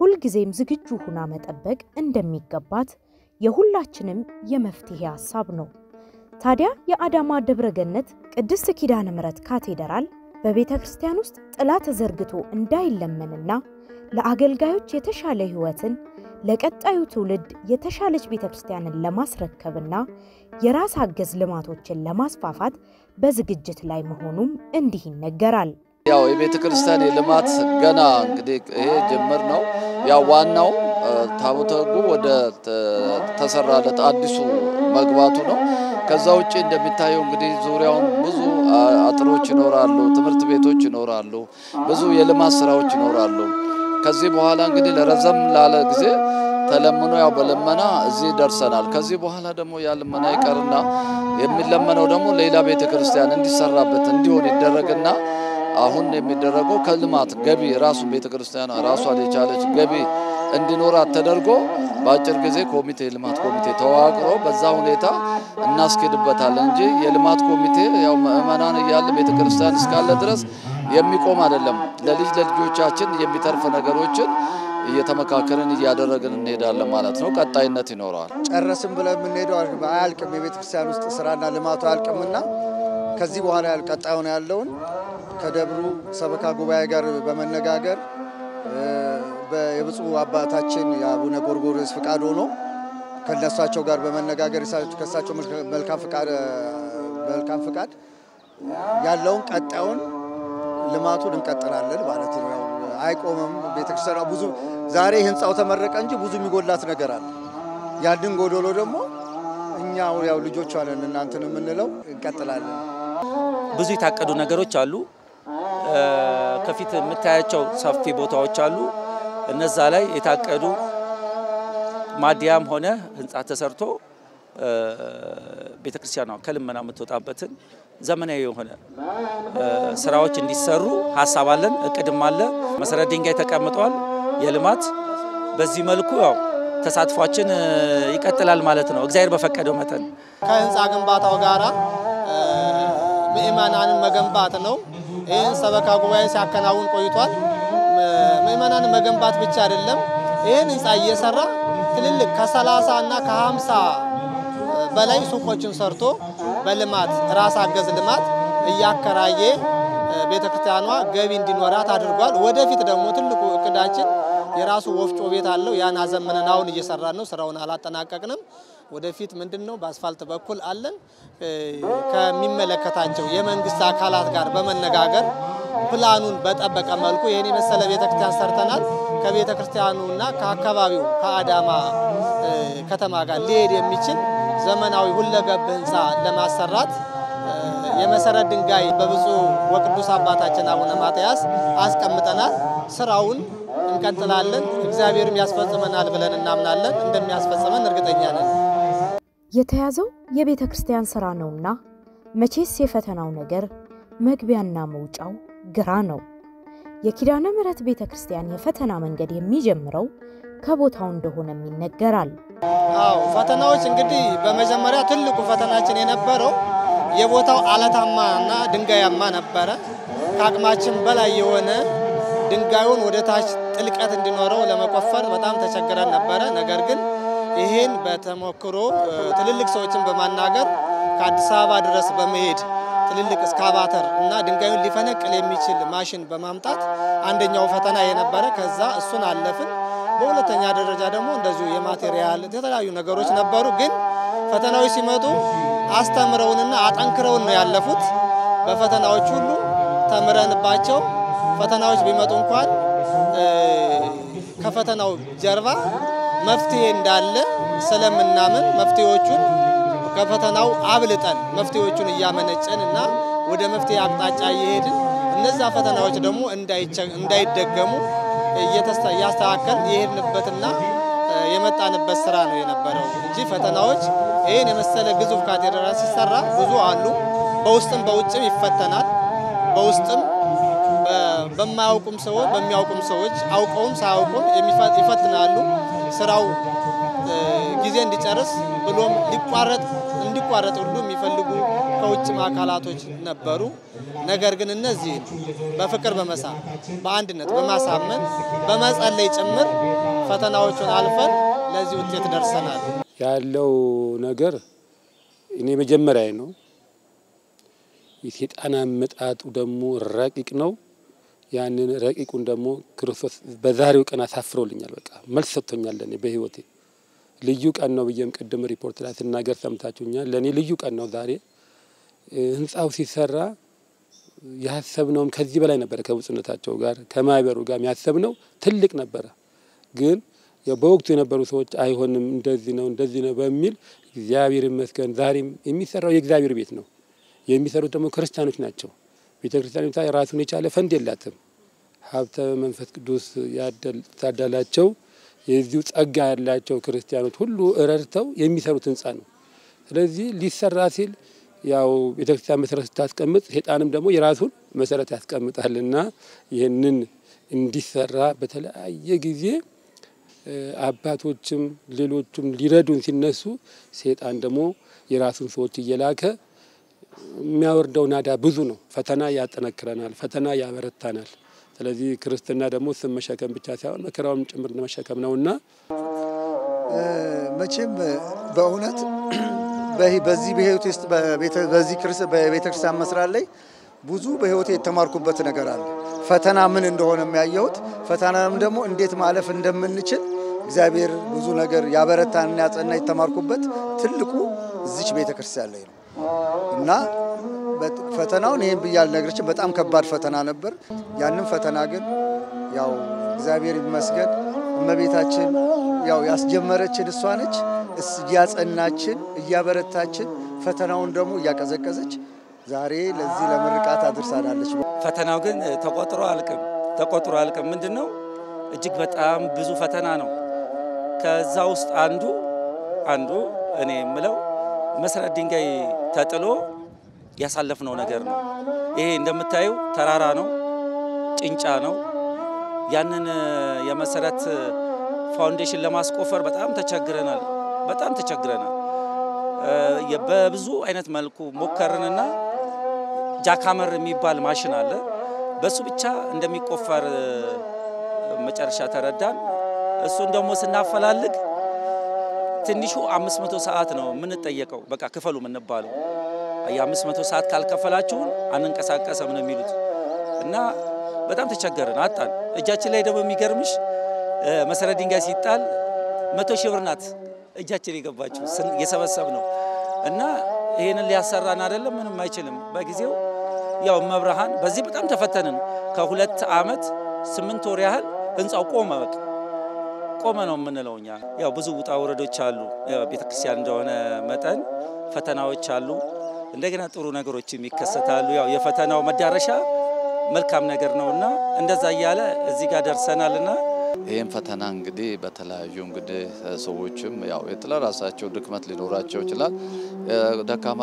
ሁልጊዜም ዝግጁ ሆና መጠበቅ እንደሚገባት የሁላችንም የመፍትሄ ሐሳብ ነው። ታዲያ የአዳማ ደብረገነት ቅድስት ኪዳነ ምሕረት ካቴድራል በቤተክርስቲያን ውስጥ ጥላ ተዘርግቶ እንዳይለመንና ለአገልጋዮች የተሻለ ህይወትን ለቀጣዩ ትውልድ የተሻለች ቤተክርስቲያንን ለማስረከብና የራስ አገዝ ልማቶችን ለማስፋፋት በዝግጅት ላይ መሆኑም እንዲህ ይነገራል። ያው የቤተክርስቲያን ልማት ገና እንግዲህ ይሄ ጅምር ነው። ያው ዋናው ታቦተ ሕጉ ወደ ተሰራለት አዲሱ መግባቱ ነው። ከዛ ውጪ እንደሚታየው እንግዲህ ዙሪያውን ብዙ አጥሮች ይኖራሉ፣ ትምህርት ቤቶች ይኖራሉ፣ ብዙ የልማት ስራዎች ይኖራሉ። ከዚህ በኋላ እንግዲህ ለረዘም ላለ ጊዜ ተለምኖ ያው በለመና እዚህ ደርሰናል። ከዚህ በኋላ ደግሞ ያ ልመና ይቀርና የሚለመነው ደግሞ ሌላ ቤተክርስቲያን እንዲሰራበት እንዲሆን ይደረግና አሁን የሚደረገው ከልማት ገቢ ራሱ ቤተክርስቲያኗ ራሷን የቻለች ገቢ እንዲኖራት ተደርጎ በአጭር ጊዜ ኮሚቴ ልማት ኮሚቴ ተዋቅሮ በዛ ሁኔታ እናስኬድበታለን እንጂ የልማት ኮሚቴ ያው ምእመናን ያለ ቤተክርስቲያን እስካለ ድረስ የሚቆም አይደለም። ለልጅ ለልጆቻችን የሚተርፍ ነገሮችን እየተመካከረን እያደረግን እንሄዳለን ማለት ነው። ቀጣይነት ይኖረዋል። ጨረስን ብለን የምንሄደው አያልቅም። የቤተክርስቲያን ውስጥ ስራና ልማቱ አያልቅምና ከዚህ በኋላ ቀጣዩ ነው ያለውን ከደብሩ ሰበካ ጉባኤ ጋር በመነጋገር በየብፁዕ አባታችን የአቡነ ጎርጎርዮስ ፍቃድ ሆኖ ከነሳቸው ጋር በመነጋገር ከሳቸው መልካም ፍቃድ ያለውን ቀጣዩን ልማቱን እንቀጥላለን ማለት ነው። አይቆምም። ቤተክርስቲያኗ ብዙ ዛሬ ህንጻው ተመረቀ እንጂ ብዙ የሚጎላት ነገር አለ። ያንን ጎዶሎ ደግሞ እኛው ያው ልጆች አለን እናንተን የምንለው እንቀጥላለን። ብዙ የታቀዱ ነገሮች አሉ። ከፊት የምታያቸው ሰፊ ቦታዎች አሉ። እነዛ ላይ የታቀዱ ማዲያም ሆነ ህንጻ ተሰርቶ ቤተክርስቲያኗ ከልመና የምትወጣበትን ዘመናዊ የሆነ ስራዎች እንዲሰሩ ሐሳብ አለን፣ እቅድም አለ። መሰረት ድንጋይ ተቀምጧል። የልማት በዚህ መልኩ ያው ተሳትፏችን ይቀጥላል ማለት ነው እግዚአብሔር በፈቀደው መጠን። ከህንጻ ግንባታው ጋራ ምእመናንን መገንባት ነው። ይህን ሰበካ ጉባኤ ሲያከናውን ቆይቷል። ምእመናንን መገንባት ብቻ አይደለም፣ ይህን ህንጻ እየሰራ ትልልቅ ከ30 እና ከ50 በላይ ሱቆችን ሰርቶ በልማት ራስ አገዝ ልማት እያከራየ ቤተክርስቲያኗ ገቢ እንዲኖራት አድርጓል። ወደፊት ደግሞ ትልቁ እቅዳችን የራሱ ወፍጮ ቤት አለው። ያን አዘመነን አሁን እየሰራን ነው። ስራውን አላጠናቀቅንም። ወደፊት ምንድነው በአስፋልት በኩል አለን ከሚመለከታቸው የመንግስት አካላት ጋር በመነጋገር ፕላኑን በጠበቀ መልኩ ይሄን የመሰለ ቤተክርስቲያን ሰርተናል። ከቤተክርስቲያኑና ከአካባቢው ከአዳማ ከተማ ጋር ሊሄድ የሚችል ዘመናዊ ሁለገብ ህንጻ ለማሰራት የመሰረት ድንጋይ በብፁዕ ወቅዱስ አባታችን አቡነ ማትያስ አስቀምጠናል። ስራውን እንቀጥላለን። እግዚአብሔርም ያስፈጽመናል ብለን እናምናለን። እንደሚያስፈጽመን እርግጠኛ ነን። የተያዘው የቤተ ክርስቲያን ስራ ነውና መቼስ የፈተናው ነገር መግቢያና መውጫው ግራ ነው። የኪዳነ ምሕረት ቤተ ክርስቲያን የፈተና መንገድ የሚጀምረው ከቦታው እንደሆነም ይነገራል። ፈተናዎች እንግዲህ በመጀመሪያ ትልቁ ፈተናችን የነበረው የቦታው አለታማና ድንጋያማ ነበረ። ከአቅማችን በላይ የሆነ ድንጋዩን ወደ ታች ጥልቀት እንዲኖረው ለመቆፈር በጣም ተቸግረን ነበረ። ነገር ግን ይሄን በተሞክሮ ትልልቅ ሰዎችን በማናገር ከአዲስ አበባ ድረስ በመሄድ ትልልቅ እስካቫተር እና ድንጋዩን ሊፈነቅል የሚችል ማሽን በማምጣት አንደኛው ፈተና የነበረ ከዛ እሱን አለፍን። በሁለተኛ ደረጃ ደግሞ እንደዚሁ የማቴሪያል የተለያዩ ነገሮች ነበሩ። ግን ፈተናዎች ሲመጡ አስተምረውንና አጠንክረውን ነው ያለፉት። በፈተናዎች ሁሉ ተምረንባቸው ፈተናዎች ቢመጡ እንኳን ከፈተናው ጀርባ መፍትሄ እንዳለ ስለምናምን መፍትሄዎቹን ከፈተናው አብልጠን መፍትሄዎቹን እያመነጨንና ወደ መፍትሄ አቅጣጫ እየሄድን እነዛ ፈተናዎች ደግሞ እንዳይደገሙ እያስተካከልን የሄድንበትና የመጣንበት ስራ ነው የነበረው እንጂ ፈተናዎች ይሄን የመሰለ ግዙፍ ካቴድራል ሲሰራ ብዙ አሉ። በውስጥም በውጭም ይፈተናል። በውስጥም በማያውቁም ሰዎች በሚያውቁም ሰዎች አውቀውም ሳያውቁም ይፈትናሉ። ስራው ጊዜ እንዲጨርስ ብሎም እንዲቋረጥ ሁሉ የሚፈልጉ ከውጭም አካላቶች ነበሩ። ነገር ግን እነዚህ በፍቅር በመሳም በአንድነት በማሳመን በመጸለይ ጭምር ፈተናዎቹን አልፈን ለዚህ ውጤት ደርሰናል። ያለው ነገር እኔ መጀመሪያ ነው። የሰይጣን አመጣጡ ደግሞ ረቂቅ ነው። ያንን ረቂቁን ደግሞ ክርስቶስ በዛሬው ቀን አሳፍሮልኛል። በቃ መልስ ሰጥቶኛል። ለኔ በህይወቴ ልዩ ቀን ነው ብዬም ቀደም ሪፖርት ላይ ተናገር ሰምታችሁኛል። ለኔ ልዩ ቀን ነው ዛሬ። ህንጻው ሲሰራ ያሰብነውም ከዚህ በላይ ነበር። ከብፁዕነታቸው ጋር ከማይበሩ ጋር ያሰብነው ትልቅ ነበር። ግን በወቅቱ የነበሩ ሰዎች አይሆንም እንደዚህ ነው በሚል እግዚአብሔር ይመስገን ዛሬም የሚሰራው የእግዚአብሔር ቤት ነው። የሚሰሩት ደግሞ ክርስቲያኖች ናቸው። ቤተክርስቲያኒቷ ራሱን የቻለ ፈንድ የላትም። ሀብተ መንፈስ ቅዱስ ያደላቸው የዚሁ ጸጋ ያላቸው ክርስቲያኖች ሁሉ ረድተው የሚሰሩት ህንጻ ነው። ስለዚህ ሊሰራ ሲል ያው ቤተክርስቲያን መሰረት ታስቀምጥ ሰይጣንም ደግሞ የራሱን መሰረት ያስቀምጣልና ይህንን እንዲሰራ በተለያየ ጊዜ አባቶችም ሌሎችም ሊረዱን ሲነሱ ሰይጣን ደግሞ የራሱን ሰዎች እየላከ የሚያወርደው ናዳ ብዙ ነው። ፈተና ያጠነክረናል፣ ፈተና ያበረታናል። ስለዚህ ክርስትና ደግሞ ስም መሸከም ብቻ ሳይሆን መከራውም ጭምር መሸከም ነውና መቼም በእውነት በዚህ በህይወት ውስጥ በቤተክርስቲያን መስራት ላይ ብዙ በህይወቴ የተማርኩበት ነገር አለ። ፈተና ምን እንደሆነ የሚያየሁት ፈተናም ደግሞ እንዴት ማለፍ እንደምንችል እግዚአብሔር ብዙ ነገር ያበረታንና ያጸና የተማርኩበት ትልቁ እዚች ቤተክርስቲያን ላይ ነው እና ፈተናውን ይሄን ብያል ነገርች በጣም ከባድ ፈተና ነበር። ያንን ፈተና ግን ያው እግዚአብሔር ይመስገን እመቤታችን ያው ያስጀመረችን እሷ ነች። ያጸናችን እያበረታችን ፈተናውን ደግሞ ያቀዘቀዘች ዛሬ ለዚህ ለምርቃት አድርሳናለች። ፈተናው ግን ተቆጥሮ አልቅም ምንድነው እጅግ በጣም ብዙ ፈተና ነው። ከዛ ውስጥ አንዱ እኔ የምለው መሰረት ድንጋይ ተጥሎ ያሳለፍነው ነገር ነው። ይሄ እንደምታዩ ተራራ ነው፣ ጭንጫ ነው። ያንን የመሰረት ፋውንዴሽን ለማስቆፈር በጣም ተቸግረናል። በብዙ አይነት መልኩ ሞከርንና ጃካመር የሚባል ማሽን አለ። በሱ ብቻ እንደሚቆፈር መጨረሻ ተረዳን። እሱን ደግሞ ስናፈላልግ ትንሹ 500 ሰዓት ነው የምንጠየቀው። በቃ ክፈሉ ምንባለው የ500 ሰዓት ካልከፈላችሁ አንንቀሳቀስም ነው የሚሉት እና በጣም ተቸገረን አጣን። እጃችን ላይ ደግሞ የሚገርምሽ መሰረት ድንጋይ ሲጣል 100 ሺህ ብር ናት እጃችን የገባችው የሰበሰብ ነው እና ይሄንን ሊያሰራን አይደለም ምንም አይችልም። በጊዜው ያው መብርሃን በዚህ በጣም ተፈተንን። ከ2 አመት 8 ወር ያህል ህንጻው ቆመ ነው የምንለውኛ። ያው ብዙ ውጣ ወረዶች አሉ። ያው ቤተክርስቲያን እንደሆነ መጠን ፈተናዎች አሉ። እንደገና ጥሩ ነገሮችም ይከሰታሉ። ያው የፈተናው መዳረሻ መልካም ነገር ነውና እንደዛ ያያለ እዚህ ጋር ደርሰናልና ይሄን ፈተና እንግዲህ በተለያዩ እንግዲህ ሰዎችም ያው የተለራሳቸው ድክመት ሊኖራቸው ይችላል።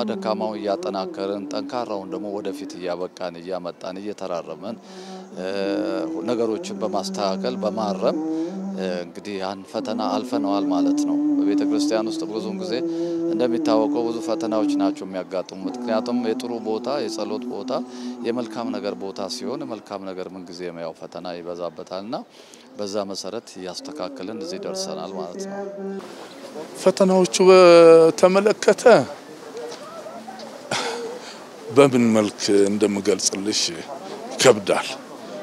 ደካማው ያጠናከረን ጠንካራውን ደግሞ ወደፊት ያበቃን ያመጣን እየተራረመን ነገሮችን በማስተካከል በማረም እንግዲህ ያን ፈተና አልፈነዋል ማለት ነው። በቤተክርስቲያን ውስጥ ብዙውን ጊዜ እንደሚታወቀው ብዙ ፈተናዎች ናቸው የሚያጋጥሙት። ምክንያቱም የጥሩ ቦታ የጸሎት ቦታ የመልካም ነገር ቦታ ሲሆን መልካም ነገር ምን ጊዜ ያው ፈተና ይበዛበታልና በዛ መሰረት ያስተካክለን እዚህ ደርሰናል ማለት ነው። ፈተናዎቹ በተመለከተ በምን መልክ እንደምገልጽልሽ ይከብዳል።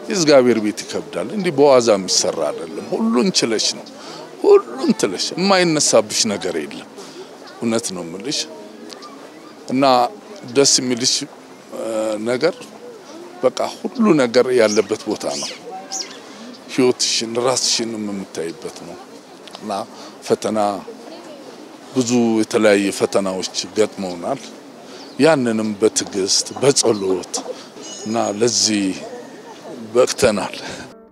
እግዚአብሔር ቤት ይከብዳል። እንዴ በዋዛ የሚሰራ አይደለም። ሁሉን ችለሽ ነው ሁሉን ትለሽ የማይነሳብሽ ነገር የለም። እውነት ነው የምልሽ እና ደስ የሚልሽ ነገር በቃ ሁሉ ነገር ያለበት ቦታ ነው። ህይወትሽን ራስሽን የምታይበት ነው እና ፈተና ብዙ የተለያየ ፈተናዎች ገጥመውናል። ያንንም በትግስት በጸሎት እና ለዚህ በቅተናል።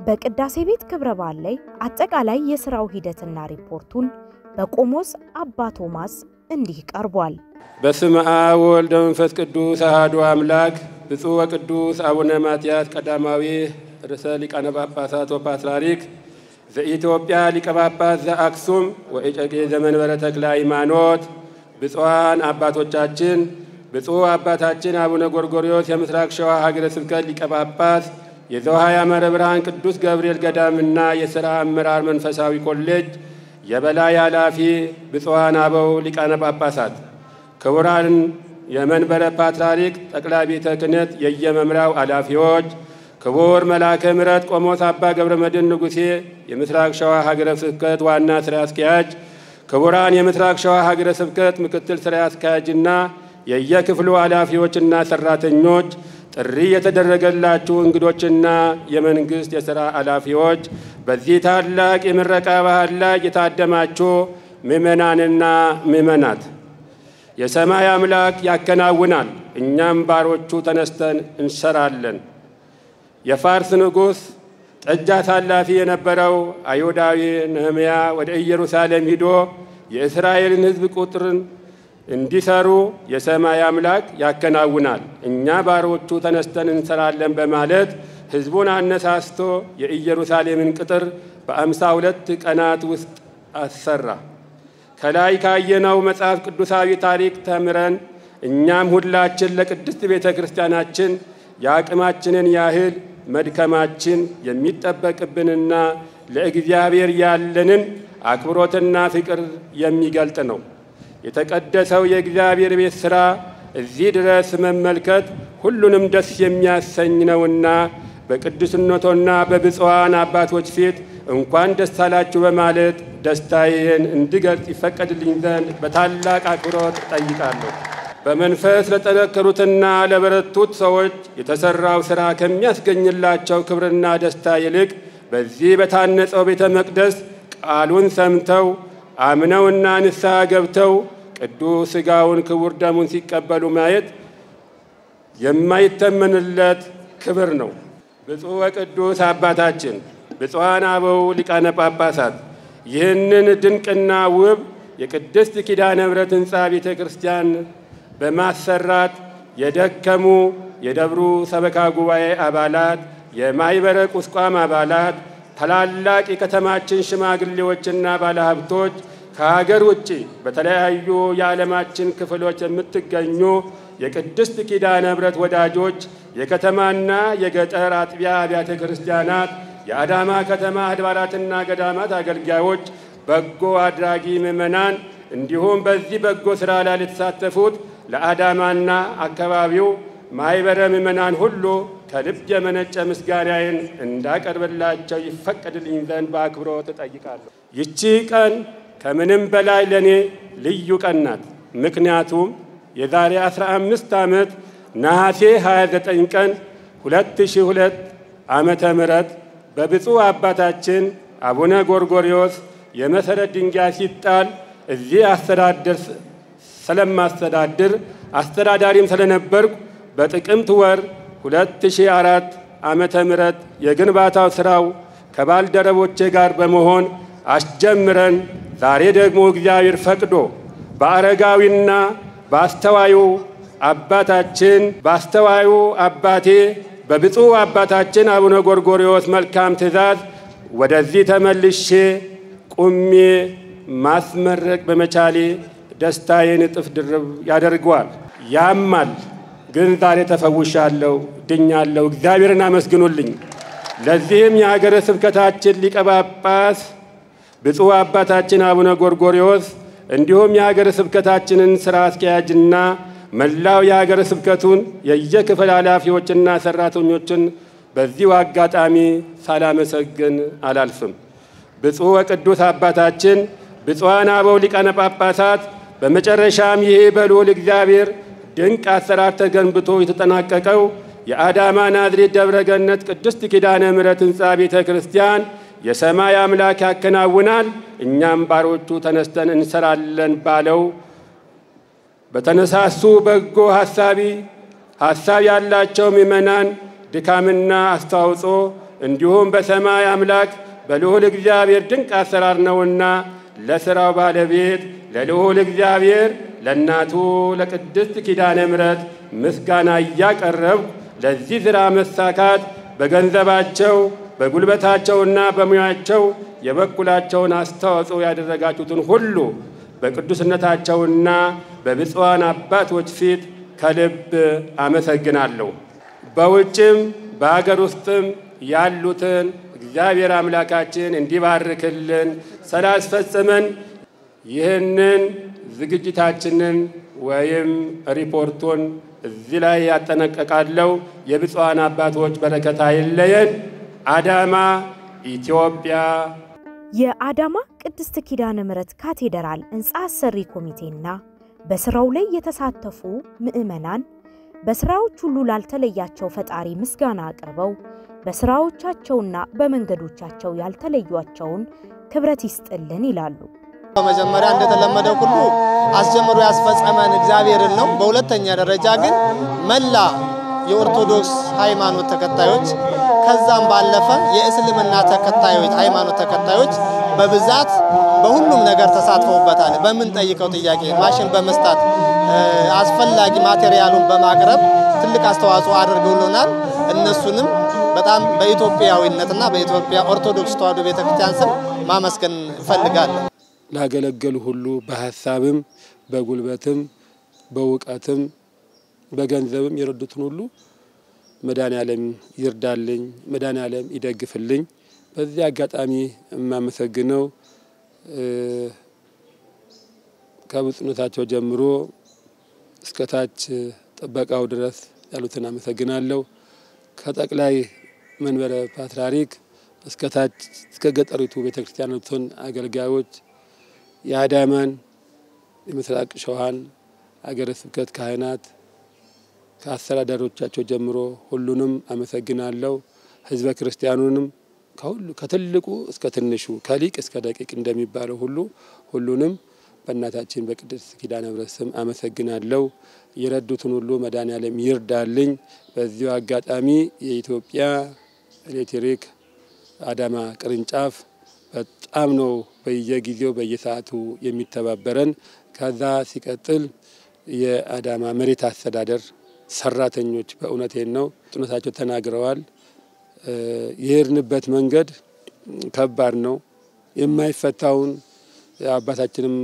በቅዳሴ ቤት ክብረ በዓል ላይ አጠቃላይ የሥራው ሂደትና ሪፖርቱን በቆሞስ አባ ቶማስ እንዲህ ቀርቧል። በስመ አብ ወወልድ ወመንፈስ ቅዱስ አሐዱ አምላክ። ብፁዕ ወቅዱስ አቡነ ማትያስ ቀዳማዊ ርዕሰ ሊቃነ ጳጳሳት ወፓትርያርክ ዘኢትዮጵያ ሊቀ ጳጳስ ዘአክሱም ወእጨጌ ዘመንበረ ተክለ ሃይማኖት፣ ብፁዓን አባቶቻችን፣ ብፁዕ አባታችን አቡነ ጎርጎርዮስ የምስራቅ ሸዋ ሀገረ ስብከት ሊቀ ጳጳስ፣ የዘውሃ ያመረ ብርሃን ቅዱስ ገብርኤል ገዳምና የሥራ አመራር መንፈሳዊ ኮሌጅ የበላይ ኃላፊ፣ ብፁዓን አበው ሊቃነ ጳጳሳት፣ ክቡራን የመንበረ ፓትርያርክ ጠቅላይ ቤተ ክህነት የየመምሪያው ኃላፊዎች፣ ክቡር መልአከ ምሕረት ቆሞስ አባ ገብረ መድኅን ንጉሴ የምስራቅ ሸዋ ሀገረ ስብከት ዋና ሥራ አስኪያጅ፣ ክቡራን የምስራቅ ሸዋ ሀገረ ስብከት ምክትል ሥራ አስኪያጅና የየክፍሉ ኃላፊዎችና ሠራተኞች፣ ጥሪ የተደረገላችሁ እንግዶችና የመንግስት የሥራ ኃላፊዎች፣ በዚህ ታላቅ የምረቃ በዓል ላይ የታደማችሁ ምእመናንና ምእመናት፣ የሰማይ አምላክ ያከናውናል፣ እኛም ባሮቹ ተነስተን እንሰራለን። የፋርስ ንጉሥ ጠጅ አሳላፊ የነበረው አይሁዳዊ ነህምያ ወደ ኢየሩሳሌም ሂዶ የእስራኤልን ሕዝብ ቁጥርን እንዲሰሩ የሰማይ አምላክ ያከናውናል፣ እኛ ባሮቹ ተነስተን እንሰራለን በማለት ሕዝቡን አነሳስቶ የኢየሩሳሌምን ቅጥር በ52 ቀናት ውስጥ አሰራ። ከላይ ካየነው መጽሐፍ ቅዱሳዊ ታሪክ ተምረን እኛም ሁላችን ለቅድስት ቤተ ክርስቲያናችን የአቅማችንን ያህል መድከማችን የሚጠበቅብንና ለእግዚአብሔር ያለንን አክብሮትና ፍቅር የሚገልጥ ነው። የተቀደሰው የእግዚአብሔር ቤት ሥራ እዚህ ድረስ መመልከት ሁሉንም ደስ የሚያሰኝ ነውና በቅዱስነቶና በብፁዓን አባቶች ፊት እንኳን ደስ አላችሁ በማለት ደስታዬን እንድገልጽ ይፈቀድልኝ ዘንድ በታላቅ አክብሮት ጠይቃለሁ። በመንፈስ ለጠነከሩትና ለበረቱት ሰዎች የተሰራው ሥራ ከሚያስገኝላቸው ክብርና ደስታ ይልቅ በዚህ በታነጸው ቤተ መቅደስ ቃሉን ሰምተው አምነውና ንስሐ ገብተው ቅዱስ ሥጋውን ክቡር ደሙን ሲቀበሉ ማየት የማይተመንለት ክብር ነው። ብፁዕ ወቅዱስ አባታችን ብፁዓን አበው ሊቃነ ጳጳሳት ይህንን ድንቅና ውብ የቅድስት ኪዳነ ምሕረት ሕንፃ ቤተ ክርስቲያን በማሰራት የደከሙ የደብሩ ሰበካ ጉባኤ አባላት፣ የማይበረ ቁስቋም አባላት፣ ታላላቅ የከተማችን ሽማግሌዎችና ባለሀብቶች፣ ከሀገር ውጭ በተለያዩ የዓለማችን ክፍሎች የምትገኙ የቅድስት ኪዳነ ምሕረት ወዳጆች፣ የከተማና የገጠር አጥቢያ አብያተ ክርስቲያናት፣ የአዳማ ከተማ አድባራትና ገዳማት አገልጋዮች፣ በጎ አድራጊ ምዕመናን እንዲሁም በዚህ በጎ ሥራ ላይ ለተሳተፉት ለአዳማና አካባቢው ማይበረ ምዕመናን ሁሉ ከልብ የመነጨ ምስጋናዬን እንዳቀርብላቸው ይፈቀድልኝ ዘንድ በአክብሮት እጠይቃለሁ። ይቺ ቀን ከምንም በላይ ለኔ ልዩ ቀን ናት። ምክንያቱም የዛሬ 15 ዓመት ነሐሴ 29 ቀን 2002 ዓመተ ምህረት በብፁዕ አባታችን አቡነ ጎርጎርዮስ የመሰረት ድንጋይ ሲጣል እዚህ ስለማስተዳድር አስተዳዳሪም ስለነበርኩ በጥቅምት ወር 2004 ዓመተ ምህረት የግንባታው ሥራው ከባልደረቦቼ ጋር በመሆን አስጀምረን ዛሬ ደግሞ እግዚአብሔር ፈቅዶ በአረጋዊና በአስተዋዩ አባቴ በብፁዕ አባታችን አቡነ ጎርጎርዮስ መልካም ትእዛዝ ወደዚህ ተመልሼ ቁሜ ማስመረቅ በመቻሌ ደስታዬን እጥፍ ድርብ ያደርገዋል። ያማል፣ ግን ዛሬ ተፈውሻለሁ፣ ድኛለሁ። እግዚአብሔርን አመስግኑልኝ። ለዚህም የሀገረ ስብከታችን ሊቀ ጳጳስ ብፁዕ አባታችን አቡነ ጎርጎርዮስ እንዲሁም የሀገረ ስብከታችንን ሥራ አስኪያጅና መላው የሀገረ ስብከቱን የየክፍል ኃላፊዎችና ሠራተኞችን በዚሁ አጋጣሚ ሳላመሰግን አላልፍም። ብፁዕ ወቅዱስ አባታችን ብፁዓን አበው ሊቃነ ጳጳሳት በመጨረሻም ይሄ በልዑል እግዚአብሔር ድንቅ አሰራር ተገንብቶ የተጠናቀቀው የአዳማ ናዝሬት ደብረ ገነት ቅድስት ኪዳነ ምሕረት ሕንፃ ቤተ ክርስቲያን የሰማይ አምላክ ያከናውናል፣ እኛም ባሮቹ ተነስተን እንሰራለን ባለው በተነሳሱ በጎ ሐሳብ ያላቸው ምዕመናን ድካምና አስተዋጽኦ እንዲሁም በሰማይ አምላክ በልዑል እግዚአብሔር ድንቅ አሰራር ነውና ለሥራው ባለቤት ለልዑል እግዚአብሔር ለእናቱ ለቅድስት ኪዳነ ምሕረት ምስጋና እያቀረብኩ ለዚህ ሥራ መሳካት በገንዘባቸው በጉልበታቸውና በሙያቸው የበኩላቸውን አስተዋጽኦ ያደረጋችሁትን ሁሉ በቅዱስነታቸውና በብፁዓን አባቶች ፊት ከልብ አመሰግናለሁ። በውጭም በአገር ውስጥም ያሉትን እግዚአብሔር አምላካችን እንዲባርክልን ስላስፈጸመን ይህንን ዝግጅታችንን ወይም ሪፖርቱን እዚህ ላይ ያጠናቅቃለሁ። የብፁዓን አባቶች በረከት አይለየን። አዳማ ኢትዮጵያ። የአዳማ ቅድስት ኪዳነ ምሕረት ካቴድራል ሕንፃ አሰሪ ኮሚቴና በስራው ላይ የተሳተፉ ምዕመናን በስራዎች ሁሉ ላልተለያቸው ፈጣሪ ምስጋና አቅርበው በስራዎቻቸውና በመንገዶቻቸው ያልተለዩአቸውን ክብረት ይስጥልን ይላሉ። በመጀመሪያ እንደተለመደው ሁሉ አስጀምሮ ያስፈጸመን እግዚአብሔርን ነው። በሁለተኛ ደረጃ ግን መላ የኦርቶዶክስ ሃይማኖት ተከታዮች ከዛም ባለፈ የእስልምና ተከታዮች ሃይማኖት ተከታዮች በብዛት በሁሉም ነገር ተሳትፈውበታል። በምን ጠይቀው ጥያቄ ማሽን በመስጣት አስፈላጊ ማቴሪያሉን በማቅረብ ትልቅ አስተዋጽኦ አድርገውልናል። እነሱንም በጣም በኢትዮጵያዊነትና በኢትዮጵያ ኦርቶዶክስ ተዋሕዶ ቤተክርስቲያን ስም ማመስገን እፈልጋለሁ። ላገለገሉ ሁሉ በሐሳብም በጉልበትም በእውቀትም በገንዘብም የረዱትን ሁሉ መድኃኔዓለም ይርዳልኝ፣ መድኃኔዓለም ይደግፍልኝ። በዚህ አጋጣሚ የማመሰግነው ከብፁዕነታቸው ጀምሮ እስከታች ጥበቃው ድረስ ያሉትን አመሰግናለሁ። ከጠቅላይ መንበረ ፓትርያርክ እስከታች እስከ ገጠሪቱ ቤተክርስቲያናቱን አገልጋዮች የአዳማን የምስራቅ ሸዋን አገረ ስብከት ካህናት ከአስተዳዳሪዎቻቸው ጀምሮ ሁሉንም አመሰግናለሁ። ህዝበ ክርስቲያኑንም ከሁሉ ከትልቁ እስከ ትንሹ ከሊቅ እስከ ደቂቅ እንደሚባለው ሁሉንም በእናታችን በቅድስት ኪዳነ ምሕረት ስም አመሰግናለሁ። የረዱትን ሁሉ መድኃኔዓለም ይርዳልኝ። በዚሁ አጋጣሚ የኢትዮጵያ ኤሌክትሪክ አዳማ ቅርንጫፍ በጣም ነው በየጊዜው በየሰዓቱ የሚተባበረን። ከዛ ሲቀጥል የአዳማ መሬት አስተዳደር ሰራተኞች በእውነቴን ነው ጥነታቸው ተናግረዋል። የሄድንበት መንገድ ከባድ ነው። የማይፈታውን አባታችንም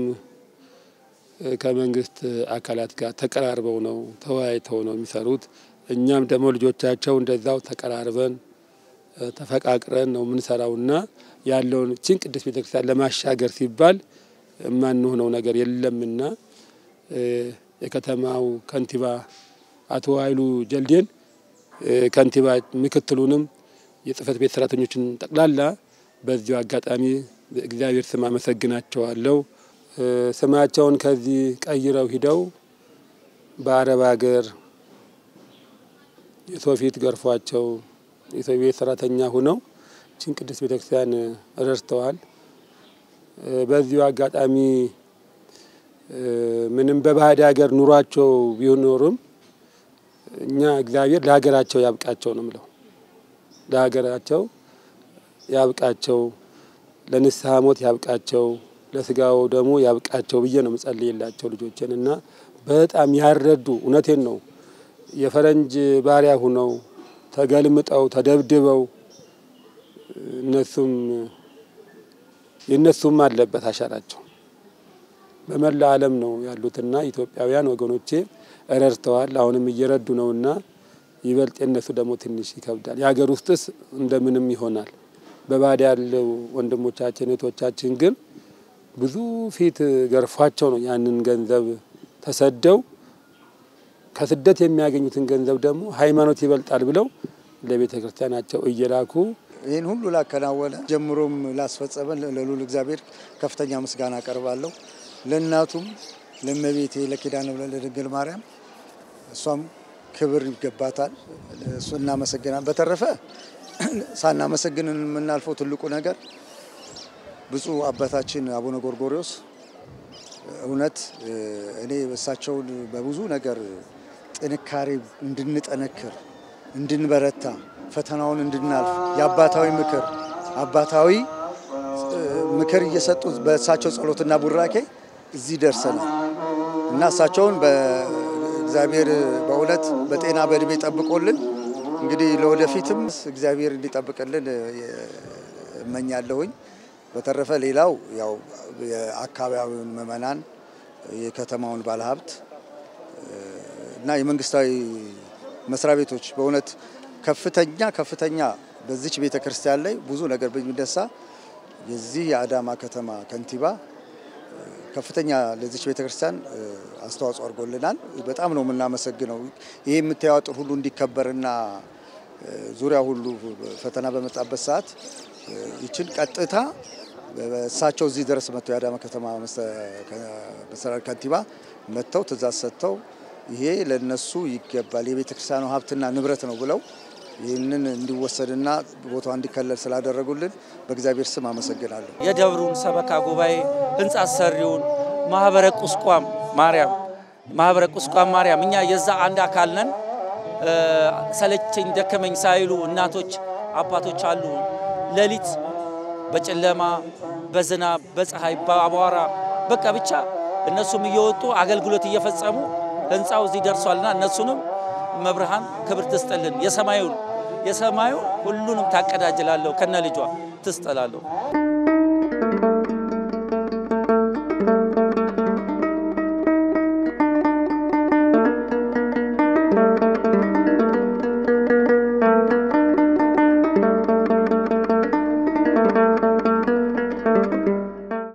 ከመንግስት አካላት ጋር ተቀራርበው ነው ተወያይተው ነው የሚሰሩት። እኛም ደግሞ ልጆቻቸው እንደዛው ተቀራርበን ተፈቃቅረን ነው የምንሰራውና ያለውን ችን ቅድስት ቤተክርስቲያን ለማሻገር ሲባል የማንሆነው ነገር የለምና የከተማው ከንቲባ አቶ ኃይሉ ጀልዴን ከንቲባ ምክትሉንም የጽህፈት ቤት ሰራተኞችን ጠቅላላ በዚሁ አጋጣሚ በእግዚአብሔር ስም አመሰግናቸዋለሁ። ስማቸውን ከዚህ ቀይረው ሂደው በአረብ ሀገር የሰው ፊት ገርፏቸው የሰው ቤት ሰራተኛ ሆነው ችን ቅድስት ቤተክርስቲያን ረድተዋል። በዚሁ አጋጣሚ ምንም በባዕድ ሀገር ኑሯቸው ቢኖርም እኛ እግዚአብሔር ለሀገራቸው ያብቃቸው ነው የምለው። ለሀገራቸው ያብቃቸው፣ ለንስሐ ሞት ያብቃቸው፣ ለስጋው ደግሞ ያብቃቸው ብዬ ነው የምጸልይላቸው ልጆችን እና በጣም ያረዱ እውነቴን ነው የፈረንጅ ባሪያ ሆነው ተገልምጠው ተደብድበው የነሱም አለበት አሻራቸው በመላ ዓለም ነው ያሉትና ኢትዮጵያውያን ወገኖቼ ረድተዋል። አሁንም እየረዱ ነውና ይበልጥ የነሱ ደግሞ ትንሽ ይከብዳል። የሀገር ውስጥስ እንደምንም ይሆናል። በባዕድ ያለው ወንድሞቻችን እህቶቻችን ግን ብዙ ፊት ገርፏቸው ነው ያንን ገንዘብ ተሰደው ከስደት የሚያገኙትን ገንዘብ ደግሞ ሃይማኖት ይበልጣል ብለው ለቤተ ክርስቲያናቸው እየላኩ ይህን ሁሉ ላከናወነ ጀምሮም ላስፈጸመ ለልዑል እግዚአብሔር ከፍተኛ ምስጋና አቀርባለሁ። ለእናቱም ለእመቤቴ ለኪዳነ ምሕረት ለድንግል ማርያም እሷም ክብር ይገባታል። እሱ እናመሰግናለን። በተረፈ ሳናመሰግን የምናልፈው ትልቁ ነገር ብፁዕ አባታችን አቡነ ጎርጎርዮስ እውነት እኔ እሳቸውን በብዙ ነገር ጥንካሬ እንድንጠነክር እንድንበረታ ፈተናውን እንድናልፍ የአባታዊ ምክር እየሰጡ በእሳቸው ጸሎትና ቡራኬ እዚህ ደርሰናል እና እሳቸውን በእግዚአብሔር በእውነት በጤና በእድሜ ጠብቆልን እንግዲህ ለወደፊትም እግዚአብሔር እንዲጠብቅልን እመኛለሁኝ። በተረፈ ሌላው ያው የአካባቢውን ምዕመናን የከተማውን ባለሀብት እና የመንግስታዊ መስሪያ ቤቶች በእውነት ከፍተኛ በዚች ቤተክርስቲያን ላይ ብዙ ነገር በሚደሳ የዚህ የአዳማ ከተማ ከንቲባ ከፍተኛ ለዚች ቤተክርስቲያን አስተዋጽኦ አድርጎልናል። በጣም ነው የምናመሰግነው። ይሄ የምታዩት ሁሉ እንዲከበርና ዙሪያ ሁሉ ፈተና በመጣበት ሰዓት ይችን ቀጥታ እሳቸው እዚህ ድረስ መጥተው የአዳማ ከተማ መስተዳድር ከንቲባ መጥተው ትእዛዝ ሰጥተው ይሄ ለነሱ ይገባል የቤተክርስቲያኑ ሀብትና ንብረት ነው ብለው ይህንን እንዲወሰድና ቦታው እንዲከለል ስላደረጉልን በእግዚአብሔር ስም አመሰግናለሁ። የደብሩን ሰበካ ጉባኤ ህንጻ ሰሪውን ማህበረ ቁስቋም ማርያም እኛ የዛ አንድ አካል ነን። ሰለቸኝ ደከመኝ ሳይሉ እናቶች አባቶች አሉ። ሌሊት በጨለማ በዝናብ በፀሐይ በአቧራ በቃ ብቻ እነሱም እየወጡ አገልግሎት እየፈጸሙ ህንጻው እዚህ ደርሷልና እነሱንም መብርሃን ክብር ትስጥልን። የሰማዩ ሁሉንም ታቀዳጅላለሁ ከነ ልጇ ትስጠላለሁ።